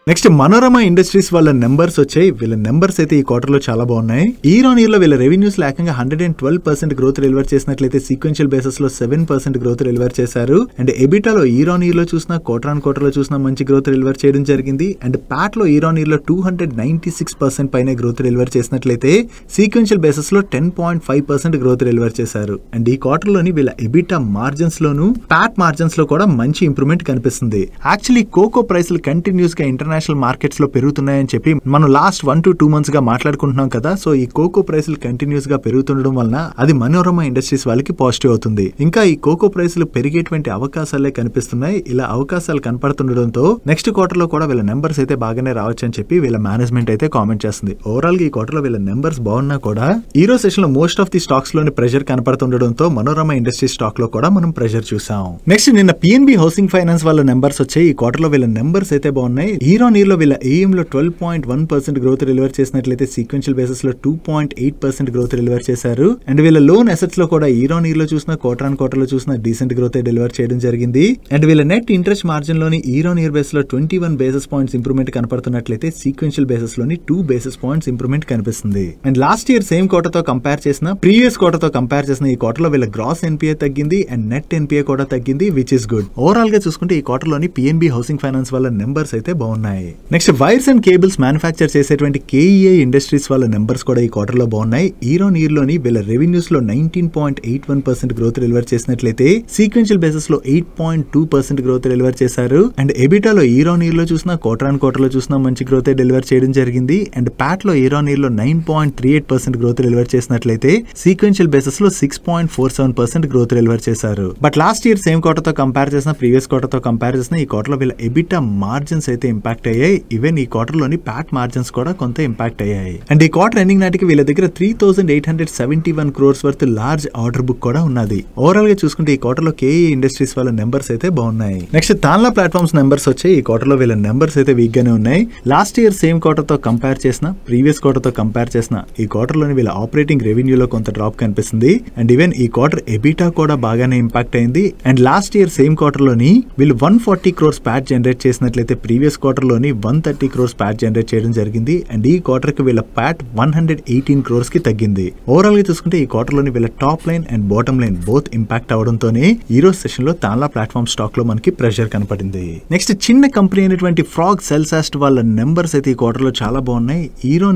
S1: నెక్స్ట్ మనోరమ ఇండస్ట్రీస్ వాళ్ళ నెంబర్స్ వచ్చాయి. వీళ్ళ నెంబర్స్ అయితే ఈ క్వార్టర్ లో చాలా బాగున్నాయి. ఇయర్ ఆన్ ఇయర్ లో వీళ్ళ రెవెన్యూస్ ఏకంగా 112% గ్రోత్ డెలివర్ చేసినట్లయితే సీక్వెన్షియల్ బేసిస్ లో 7% గ్రోత్ డెలివర్ చేశారు. అండ్ ఎబిటాలో ఇయర్ ఆన్ ఇయర్ లో చూసినా క్వార్టర్ ఆన్ క్వార్టర్ లో చూసినా మంచి గ్రోత్ డెలివర్ చేయడం జరిగింది. అండ్ ప్యాట్ లో ఇయర్ ఆన్ ఇయర్ లో 296% పైన గ్రోత్ డెలివర్ చేసినట్లయితే సీక్వెన్షియల్ బేసిస్ లో 10.5% గ్రోత్ డెలివర్ చేశారు. అండ్ ఈ క్వార్టర్ లోని వీళ్ళ ఎబిటా మార్జిన్స్ లోను ప్యాట్ మార్జిన్స్ లో కూడా మంచి ఇంప్రూవ్మెంట్ కనిపిస్తుంది. యాక్చువల్లీ కోకో ప్రైస్లు కంటిన్యూస్ గా ఇంటర్నేషనల్ మార్కెట్స్ లో పెరుగుతున్నాయని చెప్పి మనం లాస్ట్ 1 to 2 months గా మాట్లాడుకుంటున్నాం కదా. సో ఈ కోకో ప్రైస్లు కంటిన్యూస్ గా పెరుగుతుండడం వలన అది మనోరమ ఇండస్ట్రీస్ వాళ్ళకి పాజిటివ్ అవుతుంది. ఇంకా ఈ కోకో ప్రైస్లు పెరిగేటువంటి అవకాశాలే కనిపిస్తున్నాయి. ఇలా అవకాశాలు కనపడుతుండడంతో నెక్స్ట్ క్వార్టర్ లో కూడా వీళ్ళ నెంబర్స్ అయితే బాగానే రావచ్చు అని చెప్పి వీళ్ళ మేనేజ్మెంట్ అయితే కామెంట్ చేస్తుంది. ఓవరాల్ గా ఈ క్వార్టర్ లో వీళ్ళ నెంబర్స్ బాగున్నా కూడా ఈ రోజు సెషన్ లో మోస్ట్ ఆఫ్ ది స్టాక్స్ లోని ప్రెషర్ కనపడుతుండడంతో మనోరమ ఇండస్ట్రీ స్టాక్ లో కూడా మనం ప్రెషర్ చూసాం. నెక్స్ట్ నిన్న పిఎన్బి హౌసింగ్ ఫైనాన్స్ వాళ్ళ నెంబర్స్ వచ్చాయి. ఈ క్వార్టర్ లో వీళ్ళ నెంబర్స్ అయితే బాగున్నాయి. ఇయర్ లో వీళ్ళ ఏఎం లో 12.1% గ్రోత్ డెలివర్ చేసినట్లయితే సీక్వెన్షియల్ బేసిస్ లో 2.8% గ్రోత్ డెలివర్ చేశారు. అండ్ వీళ్ళ లోన్ అసెట్స్ లో కూడా ఇయర్ లో చూసినా క్వార్టర్ ఆన్ క్వార్టర్ లో చూసినా డీసెంట్ గ్రోత్ డెలివర్ చేయడం జరిగింది. అండ్ వీళ్ళ నెట్ ఇంట్రెస్ట్ మార్జిన్ లోని ఇయర్ బేస్ లో 21 basis points ఇంప్రూవ్మెంట్ కనపడుతున్నట్లయితే సీక్వెన్షియల్ బేసిస్ లోని 2 basis points ఇంప్రూవ్మెంట్ కనిపిస్తుంది. And last year same quarter తో కంపేర్ చేసిన ప్రీవియస్ క్వార్టర్ తో కంపేర్ చేసిన ఈ క్వార్టర్ లో వీళ్ళ గ్రాస్ ఎన్పిఏ తగ్గింది అండ్ నెట్ ఎన్పిఏ కూడా తగ్గింది, విచ్ ఇస్ గుడ్. ఓవరాల్ గా చూసుకుంటే ఈ క్వార్టర్ లోని పిఎన్బి హౌసింగ్ ఫైనాన్స్ వాళ్ళ నెంబర్స్ అయితే బాగున్నాయి. Next wires and cables manufacture చేసేటువంటి కేఈఏ ఇండస్ట్రీస్ వాళ్ళ నెంబర్స్ కూడా ఈ క్వార్టర్ లో బాగున్నాయి. ఇయర్ లోని వీళ్ళ రెవెన్యూస్ లో 19.81% గ్రోత్ డెలివర్ చేసినట్లయితే సీక్వెన్షియల్ బేసిస్ లో 8.2% గ్రోత్ డెలివర్ చేశారు. అండ్ ఎబిటాలో ఇయర్ లో చూసినా క్వార్టర్ ఆన్ క్వార్టర్ లో చూసినా మంచి గ్రోత్ డెలివర్ చేయడం జరిగింది. అండ్ ప్యాట్ లో ఇయర్ లో 9.38% గ్రోత్ డెలివర్ చేసినట్లయితే సీక్వెన్షియల్ బేసిస్ లో 6.47% గ్రోత్ డెలివర్ చేశారు. But last year same quarter తో కంపేర్ చేసిన ప్రీవియస్ క్వార్టర్ తో కంపేర్ చేసిన ఈ క్వార్టర్ లో వీళ్ళ ఎబిటా మార్జిన్స్ అయితే ఇంపాక్ట్ అయ్యాయి. ఈవెన్ ఈ క్వార్టర్ లోని ప్యాట్ మార్జిన్స్ కూడా కొంత ఇంపాక్ట్ అయ్యాయి. అండ్ ఈ క్వార్టర్ ఎండింగ్ నాటికి వీళ్ళ దగ్గర 3,871 crores worth large order book కూడా ఉన్నది. ఓవరాల్ గా చూసుకుంటే ఈ క్వార్టర్ లో కేఈ ఇండస్ట్రీస్ వాళ్ళ నెంబర్స్ అయితే బాగున్నాయి. నెక్స్ట్ తాన్లా ప్లాట్ఫామ్స్ నెంబర్స్ వచ్చాయి. ఈ క్వార్టర్ లో వీళ్ళ నెంబర్స్ అయితే వీక్ గానే ఉన్నాయి. లాస్ట్ ఇయర్ సేమ్ క్వార్టర్ తో కంపేర్ చేసిన ప్రీవియస్ క్వార్టర్ తో కంపేర్ చేసిన ఈ క్వార్టర్ లోని వీళ్ళ ఆపరేటింగ్ రెవెన్యూలో కొంత డ్రాప్ కనిపిస్తుంది. అండ్ ఈవెన్ ఈ క్వార్టర్ ఎబిటా కూడా బాగానే ఇంపాక్ట్ అయింది. And last year same quarter లోని వీళ్ళు 140 crores ప్యాట్ జనరేట్ చేసినట్లయితే ప్రీవియస్ క్వార్టర్ లోని 130 crores ప్యాట్ జనరేట్ చేయడం జరిగింది. అండ్ ఈ క్వార్టర్ కి వీళ్ళ ప్యాట్ 118 crores కి తగ్గింది. ఓవరాల్ గా చూసుకుంటే ఈ క్వార్టర్ లోని వీళ్ళ top line and bottom line both impact అవడంతోనే ఈ రోజు సెషన్ లో తాన్లా ప్లాట్ఫామ్ స్టాక్ లో మనకి ప్రెషర్ కనపడింది. నెక్స్ట్ చిన్న కంపెనీ అయినటువంటి ఫ్రాగ్ సెల్సాస్ట్ వాళ్ళ నెంబర్స్ అయితే ఈ క్వార్టర్ లో చాలా బాగున్నాయి.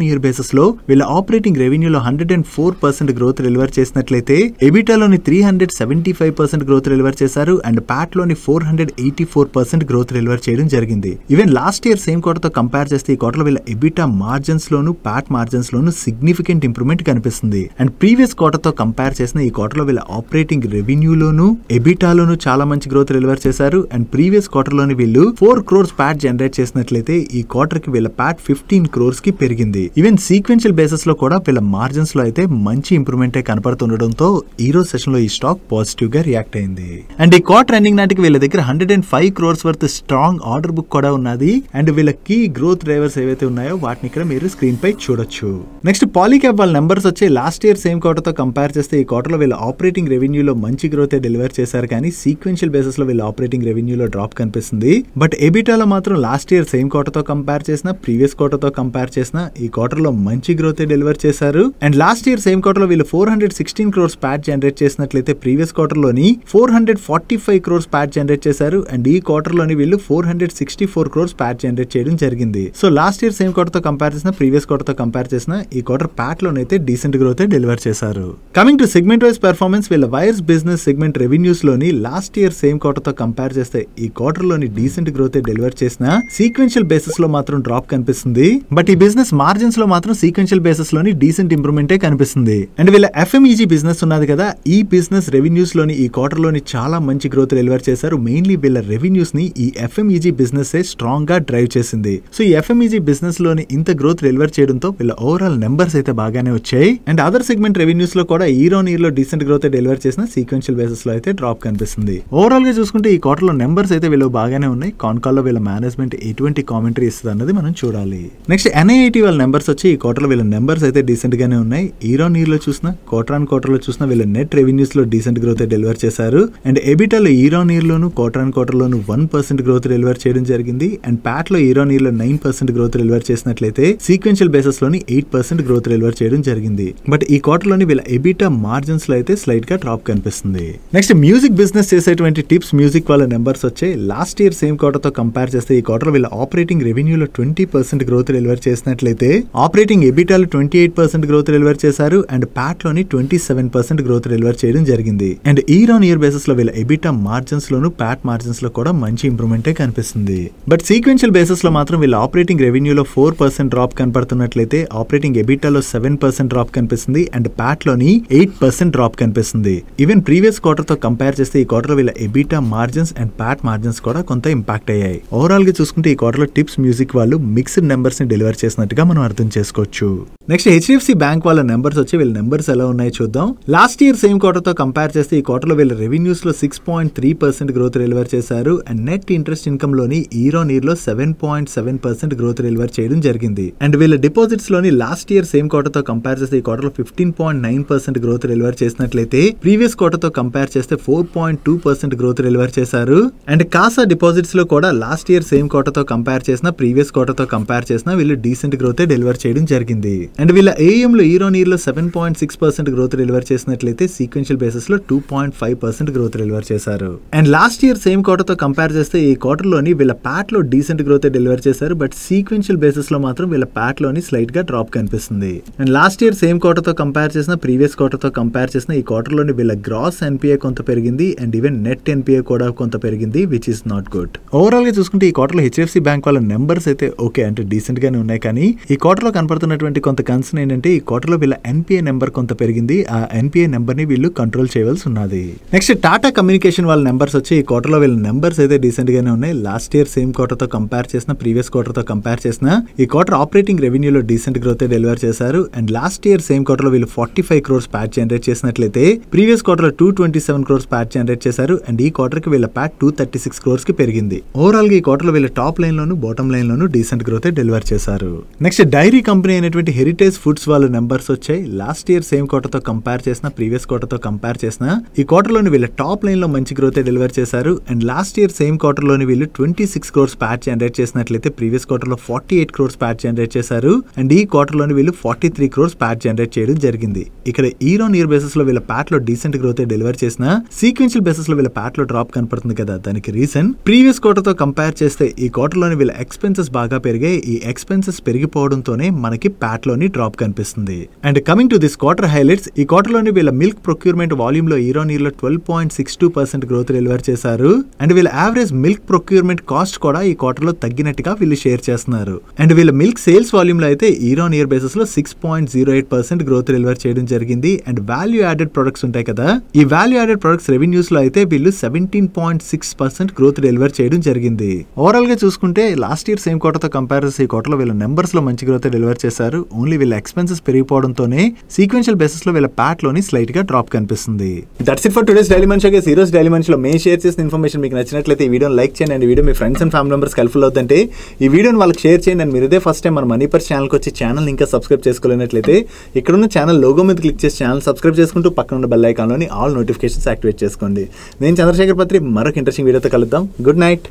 S1: ఇయర్ బేసిస్ లో వీళ్ళ ఆపరేటింగ్ రెవెన్యూలో 104% గ్రోత్ డెలివర్ చేసినట్లయితే ఎబిటాలోని 375% గ్రోత్ డెలివర్ చేశారు. అండ్ ప్యాట్ లోని 484% గ్రోత్ డెలివర్ చేయడం జరిగింది. Even last year same quarter తో కంపేర్ చేస్తే ఈ క్వార్టర్ లో వీళ్ళ ఎబిటా మార్జిన్స్ లోను ప్యాట్ మార్జిన్స్ లోను సిగ్నిఫికెంట్ ఇంప్రూవ్మెంట్ కనిపిస్తుంది. అండ్ ప్రీవియస్ క్వార్టర్ తో కంపేర్ చేసిన ఈ క్వార్టర్ లో వీళ్ళ ఆపరేటింగ్ రెవెన్యూలోను ఎబిటాలోను చాలా మంచి గ్రోత్ డెలివర్ చేశారు. అండ్ ప్రీవియస్ క్వార్టర్ లోని వీళ్ళు 4 crores ప్యాట్ జనరేట్ చేసినట్లయితే ఈ క్వార్టర్ కి వీళ్ళ ప్యాట్ 15 crores కి పెరిగింది. ఈవెన్ సీక్వెన్షియల్ బేసిస్ లో కూడా వీళ్ళ మార్జిన్స్ లో అయితే మంచి ఇంప్రూవ్మెంట్ కనపడుతుండడంతో ఈ రోజు సెషన్ లో ఈ స్టాక్ పాజిటివ్ గా రియాక్ట్ అయింది. అండ్ ఈ క్వార్టర్ ఎండింగ్ నాటికి వీళ్ళ దగ్గర 105 crores worth strong order book కూడా ఉన్నది. అండ్ వీళ్ళ కీ గ్రోత్ డ్రైవర్స్ ఏవైతే ఉన్నాయో వాటిని ఇక్కడ మీరు స్క్రీన్ పై చూడొచ్చు. నెక్స్ట్ పాలీక్యాబ్ వాళ్ళ నెంబర్స్ వచ్చి లాస్ట్ ఇయర్ సేమ్ క్వార్టర్ తో కంపేర్ చేస్తే ఈ క్వార్టర్ లో వీళ్ళ ఆపరేటింగ్ రెవెన్యూలో మంచి గ్రోత్ డెలివర్ చేశారు. కానీ సీక్వెన్షియల్ బేసిస్ లో వీళ్ళ ఆపరేటింగ్ రెవెన్యూలో డ్రాప్ కనిపిస్తుంది. బట్ ఎబిటాలో మాత్రం లాస్ట్ ఇయర్ సేమ్ క్వార్టర్ తో కంపేర్ చేసిన ప్రీవియస్ క్వార్టర్ తో కంపేర్ చేసిన ఈ క్వార్టర్ లో మంచి గ్రోత్ డెలివర్ చేశారు. And last year same quarter లో వీళ్ళు 416 crores ప్యాట్ జనరేట్ చేసినట్లయితే ప్రీవియస్ క్వార్టర్ లోని 445 crores ప్యాట్ జనరేట్ చేశారు. అండ్ ఈ క్వార్టర్ లోని వీళ్ళు 464 crores ప్యాట్ జనరేట్ చేయడం జరిగింది. So last year same quarter తో కంపేర్ చేసిన ప్రీవియస్ క్వార్టర్ తో కంపేర్ చేసిన ఈ క్వార్టర్ ప్యాట్ లోనైతే డీసెంట్ గ్రోత్ డెలివర్ చేశారు. Coming to segment wise performance వీళ్ళ వైర్స్ బిజినెస్ సెగ్మెంట్ రెవెన్యూస్ లోని లాస్ట్ ఇయర్ సేమ్ క్వార్టర్ తో కంపేర్ చేస్తే ఈ క్వార్టర్ లోని డీసెంట్ గ్రోత్ డెలివర్ చేసిన సీక్వెన్షియల్ బేసిస్ లో మాత్రం డ్రాప్ కనిపిస్తుంది. బట్ ఈ బిజినెస్ మార్జిన్స్ లో మాత్రం సీక్వెన్షియల్ బేసిస్ లోని డీసెంట్ ఇంప్రూవ్మెంటే కనిపిస్తుంది. అండ్ వీళ్ళ ఎఫ్ఎంఈజీ బిజినెస్ ఉన్నది కదా, ఈ బిజినెస్ రెవెన్యూస్ లోని ఈ క్వార్టర్ లోని చాలా మంచి గ్రోత్ డెలివర్ చేశారు. మెయిన్లీ వీళ్ళ రెవెన్యూస్ ని ఈ ఎఫ్ఎంఈజీ బిజినెస్ స్ట్రాంగ్ గా డ్రైవ్ చేసింది. సో ఈ ఎఫ్ఎంఈజీ బిజినెస్ లోని ఇంత గ్రోత్ డెలివర్ చేయడంతో వీళ్ళ ఓవరాల్ నెంబర్స్ అయితే బాగానే వచ్చాయి. అండ్ అదర్ సెగ్మెంట్ రెవెన్యూస్ లో కూడా ఇయర్ ఆన్ ఇయర్ లో డీసెంట్ గ్రోత్ డెలివర్ చేసిన సీక్వెన్షియల్ బేసిస్ లో అయితే డ్రాప్ కనిపిస్తుంది. ఓవరాల్ గా చూసుకుంటే ఈ క్వార్టర్ లో నెంబర్స్ అయితే వీళ్ళు బాగానే ఉన్నాయి. కాన్కాల్ లో వీళ్ళ మేనేజ్మెంట్ ఎటువంటి కామెంటరీ ఇస్తుంది అన్నది మనం చూడాలి. నెక్స్ట్ NIIT వాళ్ళ నెంబర్స్ వచ్చి ఈ క్వార్టర్ లో వీళ్ళ నెంబర్స్ అయితే డీసెంట్ గానే ఉన్నాయి. ఇయర్ ఆన్ ఇయర్ లో చూసిన క్వార్టర్ ఆన్ క్వార్టర్ లో చూసిన వీళ్ళ నెట్ రెవెన్యూస్ లో డీసెంట్ గ్రోత్ డెలివర్ చేశారు. అండ్ ఎబిటా లో year on year loan quarter on quarter loan 1% growth deliver చేయడం జరిగింది. అండ్ ప్యాట్ లో ఇయర్ ఆన్ ఇయర్ లో 9% గ్రోత్ డెలివర్ చేసినట్లయితే సీక్వెన్షియల్ బేసిస్ లోని 8% గ్రోత్ డెలివర్ చేయడం జరిగింది. బట్ ఈ క్వార్టర్ లోని వీళ్ళ ఎబిటా మార్జిన్స్ లో అయితే స్లైట్ గా డ్రాప్ కనిపిస్తుంది. నెక్స్ట్ మ్యూజిక్ బిజినెస్ చేసేటువంటి టిప్స్ మ్యూజిక్ వాళ్ళ నెంబర్స్ వచ్చాయి. లాస్ట్ ఇయర్ సేమ్ క్వార్టర్ తో కంపేర్ చేస్తే ఈ క్వార్టర్ వీళ్ళ ఆపరేటింగ్ రెవెన్యూలో 20% గ్రోత్ డెలివర్ చేసినట్లయితే ఆపరేటింగ్ ఎబిటాలో 28% గ్రోత్ డెలివర్ చేశారు. అండ్ ప్యాట్ లోని 27% గ్రోత్ డెలివర్ చేయడం జరిగింది. And year on year basis లో వీళ్ళ ఎబిటా మార్జిన్స్ లోను ప్యాట్ మార్జిన్స్ లో కూడా మంచి ఇంప్రూవ్మెంటే కనిపిస్తుంది. బట్ సీక్వెన్షియల్ బేసిస్ లో మాత్రం వీళ్ళ ఆపరేటింగ్ రెవెన్యూలో 4% డ్రాప్ కనపడుతున్నట్లయితే ఆపరేటింగ్ ఎబిటాలో 7% డ్రాప్ కనిపిస్తుంది. అండ్ ప్యాట్ లోని 8% డ్రాప్ కనిపిస్తుంది. ఈవెన్ ప్రీవియస్ క్వార్టర్ తో కంపేర్ చేస్తే ఈ క్వార్టర్ వీళ్ళ EBITDA margins and Pat margins కూడా కొంత ఇంపాక్ట్ అయ్యాయి. ఓవరాల్ గా చూసుకుంటే ఈ క్వార్టర్ లో టిప్స్ మ్యూజిక్ వాళ్ళు మిక్స్డ్ నెంబర్స్ ని డెలివర్ చేసినట్టుగా మనం అర్థం చేసుకోవచ్చు. నెక్స్ట్ HDFC బ్యాంక్ వాళ్ళ నెంబర్స్ వచ్చి వీళ్ళ నెంబర్స్ ఎలా ఉన్నాయో చూద్దాం. లాస్ట్ ఇయర్ సేమ్ క్వార్టర్ తో కంపేర్ చేస్తే ఈ క్వార్టర్ లో వీళ్ళ రెవెన్యూస్ లో 6.3% గ్రోత్ డెలివర్ చేశారు. అండ్ నెట్ ఇంట్రెస్ట్ ఇన్కమ్ లోని ఇయర్ ఆన్ ఇయర్ లో 7.7% గ్రోత్ డెలివర్ చేయడం జరిగింది. అండ్ వీళ్ళ డిపాజిట్స్ లోని లాస్ట్ ఇయర్ సేమ్ క్వార్టర్ తో కంపేర్ చేస్తే ఈ క్వార్టర్ లో 15.9% గ్రోత్ డెలివర్ చేసినట్లయితే ప్రీవియస్ క్వార్టర్ తో కంపేర్ చేస్తే 4.2% గ్రోత్ డెలివర్ చేశారు. అండ్ కాసా డిపాజిట్స్ లో కూడా లాస్ట్ ఇయర్ సేమ్ క్వార్టర్ తో కంపేర్ చేసిన ప్రీవియస్ క్వార్టర్ తో కంపేర్ చేసిన వీళ్ళు డీసెంట్ గ్రోత్ డెలివర్ చేయడం జరిగింది. అండ్ వీళ్ళ AUM లో ఇయర్ ఆన్ ఇయర్ లో 7.6% గ్రోత్ డెలివర్ చేసినట్లయితే సీక్వెన్షియల్ బేసిస్ లో 2.5% గ్రోత్ డెలివర్ చేశారు. And last year same quarter తో కంపేర్ చేస్తే ఈ క్వార్టర్ లోని వీళ్ళ ప్యాట్ లో డీసెంట్ గ్రోత్ డెలివర్ చేశారు. బట్ సీక్వెన్షియల్ బేసిస్ లో మాత్రం వీళ్ళ ప్యాట్ లోని స్లైట్ గా డ్రాప్ కనిపిస్తుంది. And last year same quarter తో కంపేర్ చేసిన ప్రీవియస్ క్వార్టర్ తో కంపేర్ చేసిన ఈ క్వార్టర్ లోని వీళ్ళ గ్రాస్ NPA కొంత పెరిగింది. అండ్ ఈవెన్ నెట్ NPA కూడా కొంత పెరిగింది, which is not good. Overall గా చూసుకుంటే ఈ క్వార్టర్ లో HDFC బ్యాంక్ వాళ్ళ నెంబర్స్ అయితే ఓకే అంటే డీసెంట్ గానే ఉన్నాయి. కానీ ఈ క్వార్టర్ లో కనపడుతున్నటువంటి కొంత కన్సర్న్ ఏంటంటే ఈ క్వార్టర్ లో వీళ్ళ NPA నెంబర్ కొంత పెరిగింది. ఆ NPA నెంబర్ ని వీళ్ళు కంట్రోల్ చేయవలసి ఉన్నది. నెక్స్ట్ టాటా కమ్యూనికేషన్ వాళ్ళ నెంబర్స్ వచ్చి ఈ క్వార్టర్ లో వీళ్ళ నెంబర్స్ అయితే డీసెంట్ గానే ఉన్నాయి. లాస్ట్ ఇయర్ సేమ్ క్వార్టర్ తో కంపేర్ చేసిన ప్రీవియస్ క్వార్టర్ తో కంపేర్ చేసిన ఈ క్వార్టర్ ఆపరేటింగ్ రెవెన్యూలో డీసెంట్ గ్రోత్ డెలివర్ చేశారు. And last year same quarter లో వీళ్ళు 45 crores ప్యాట్ జనరేట్ చేసినట్లయితే ప్రీవియస్ క్వార్టర్ లో 227 crores ప్యాట్ జనరేట్ చేశారు. అండ్ ఈ క్వార్టర్ కి వీళ్ళ ప్యాట్ 236 crores కి పెరిగింది. ఓవరాల్ గా ఈ క్వార్టర్ లో వీళ్ళ టాప్ లైన్ లోను బాటమ్ లైన్ లోను డీసెంట్ గ్రోత్ డెలివర్ చేశారు. నెక్స్ట్ డైరీ కంపెనీ అయినటువంటి హెరిటేజ్ ఫుడ్స్ వాళ్ళ నెంబర్స్ వచ్చాయి. లాస్ట్ ఇయర్ సేమ్ క్వార్టర్ తో కంపేర్ చేసిన ప్రీవియస్ క్వార్టర్ తో కంపేర్ చేసిన ఈ క్వార్టర్ లోని వీళ్ళ టాప్ లైన్ లో మంచి గ్రోత్ డెలివర్ చేశారు. And last year same quarter లోని వీళ్ళు 26 crores ప్యాట్ జనరేట్ చేసినట్లయితే ప్రీవియస్ క్వార్టర్ లో 48 crores ప్యాట్ జనరేట్ చేశారు. అండ్ ఈ క్వార్టర్ లోని వీళ్ళు 43 crores ప్యాట్ జనరేట్ చేయడం జరిగింది. ఇక్కడ ఇయర్ ఆన్ ఇయర్ బేసిస్ లో వీళ్ళ ప్యాట్ లో డీసెంట్ గ్రోత్ డెలివర్ చేసిన సీక్వెన్షియల్ బేసిస్ లో వీళ్ళ ప్యాట్ లో డ్రాప్ కనపడుతుంది కదా. దానికి రీజన్ ప్రీవియస్ క్వార్టర్ తో కంపేర్ చేస్తే ఈ క్వార్టర్ లోని వీళ్ళ ఎక్స్పెన్సెస్ బాగా పెరిగాయి. ఈ ఎక్స్పెన్సెస్ పెరిగిపోవడంతోనే మనకి ప్యాట్ లోని డ్రాప్ కనిపిస్తుంది. And coming to this quarter highlights, ఈ క్వార్టర్ లోని వీళ్ళ మిల్క్ ప్రొక్యూర్మెంట్ వాల్యూమ్ లో ఇయర్ ఆన్ ఇయర్ లో 12.62% గ్రోత్ డెలివర్ చేశారు. అండ్ వీళ్ళ యావరేజ్ మిల్క్ ప్రొక్యూర్మెంట్ కాస్ట్ కూడా ఈ క్వార్టర్ లో తగ్గినట్టుగా వీళ్ళు షేర్ చేస్తున్నారు. అండ్ వీళ్ళ మిల్క్ సేల్స్ వాల్యూమ్ లో అయితే ఇయర్ ఆన్ ఇయర్ బేసిస్ లో 6.08% గ్రోత్ డెలివర్ చేయడం జరిగింది. అండ్ వాల్యూ యాడెడ్ ప్రొడక్ట్స్ ఉంటాయి కదా, ఈ వాల్యూ యాడెడ్ ప్రొడక్ట్స్ రెవెన్యూస్ లో అయితే వీళ్ళు 17.6% గ్రోత్ డెలివర్ చేయడం జరిగింది. ఓవరాల్ గా చూసుకుంటే లాస్ట్ ఇయర్ సేమ్ క్వార్టర్ తో కంపేర్ చేసి ఈ క్వార్టర్ లో వీళ్ళ నెంబర్స్ లో మంచి గ్రోత్ డెలివర్ చేశారు. ఓన్లీ వీళ్ళ ఎక్స్పెన్సెస్ పెరిగిపోవడంతోనే సీక్వెన్షియల్ బేసిస్ లో వీళ్ళ ప్యాట్ లోని స్లైట్ గా డ్రాప్ కనిపిస్తుంది. That's it for today's daily munch. ఈ రోజు డైలీ మంచ్ లో మేము షేర్ చేసిన ఇన్ఫర్మేషన్ మీకు నచ్చినట్లయితే ఈ వీడియోని లైక్ చేయండి. అండ్ ఈ video me friends and family members helpful అవుతుంటే ఈ వీడియోని వాళ్ళకి షేర్ చేయండి. అండ్ మీరు ఇదే ఫస్ట్ టైం మన మనీ పర్స్ ఛానల్కి వచ్చి ఛానల్ ఇంకా సబ్స్క్రైబ్ చేసుకోలేనట్లయితే ఇక్కడ ఉన్న ఛానల్ లోగో మీద క్లిక్ చేసి ఛానల్ సబ్స్క్రైబ్ చేసుకుంటూ పక్కన ఉన్న బెల్ ఐకాన్ లోని ఆల్ నోటిఫికేషన్స్ యాక్టివేట్ చేసుకోండి. నేను చంద్రశేఖర్ పత్రి మరొక ఇంట్రెస్టింగ్ వీడియోతో కలుద్దాం. Good night.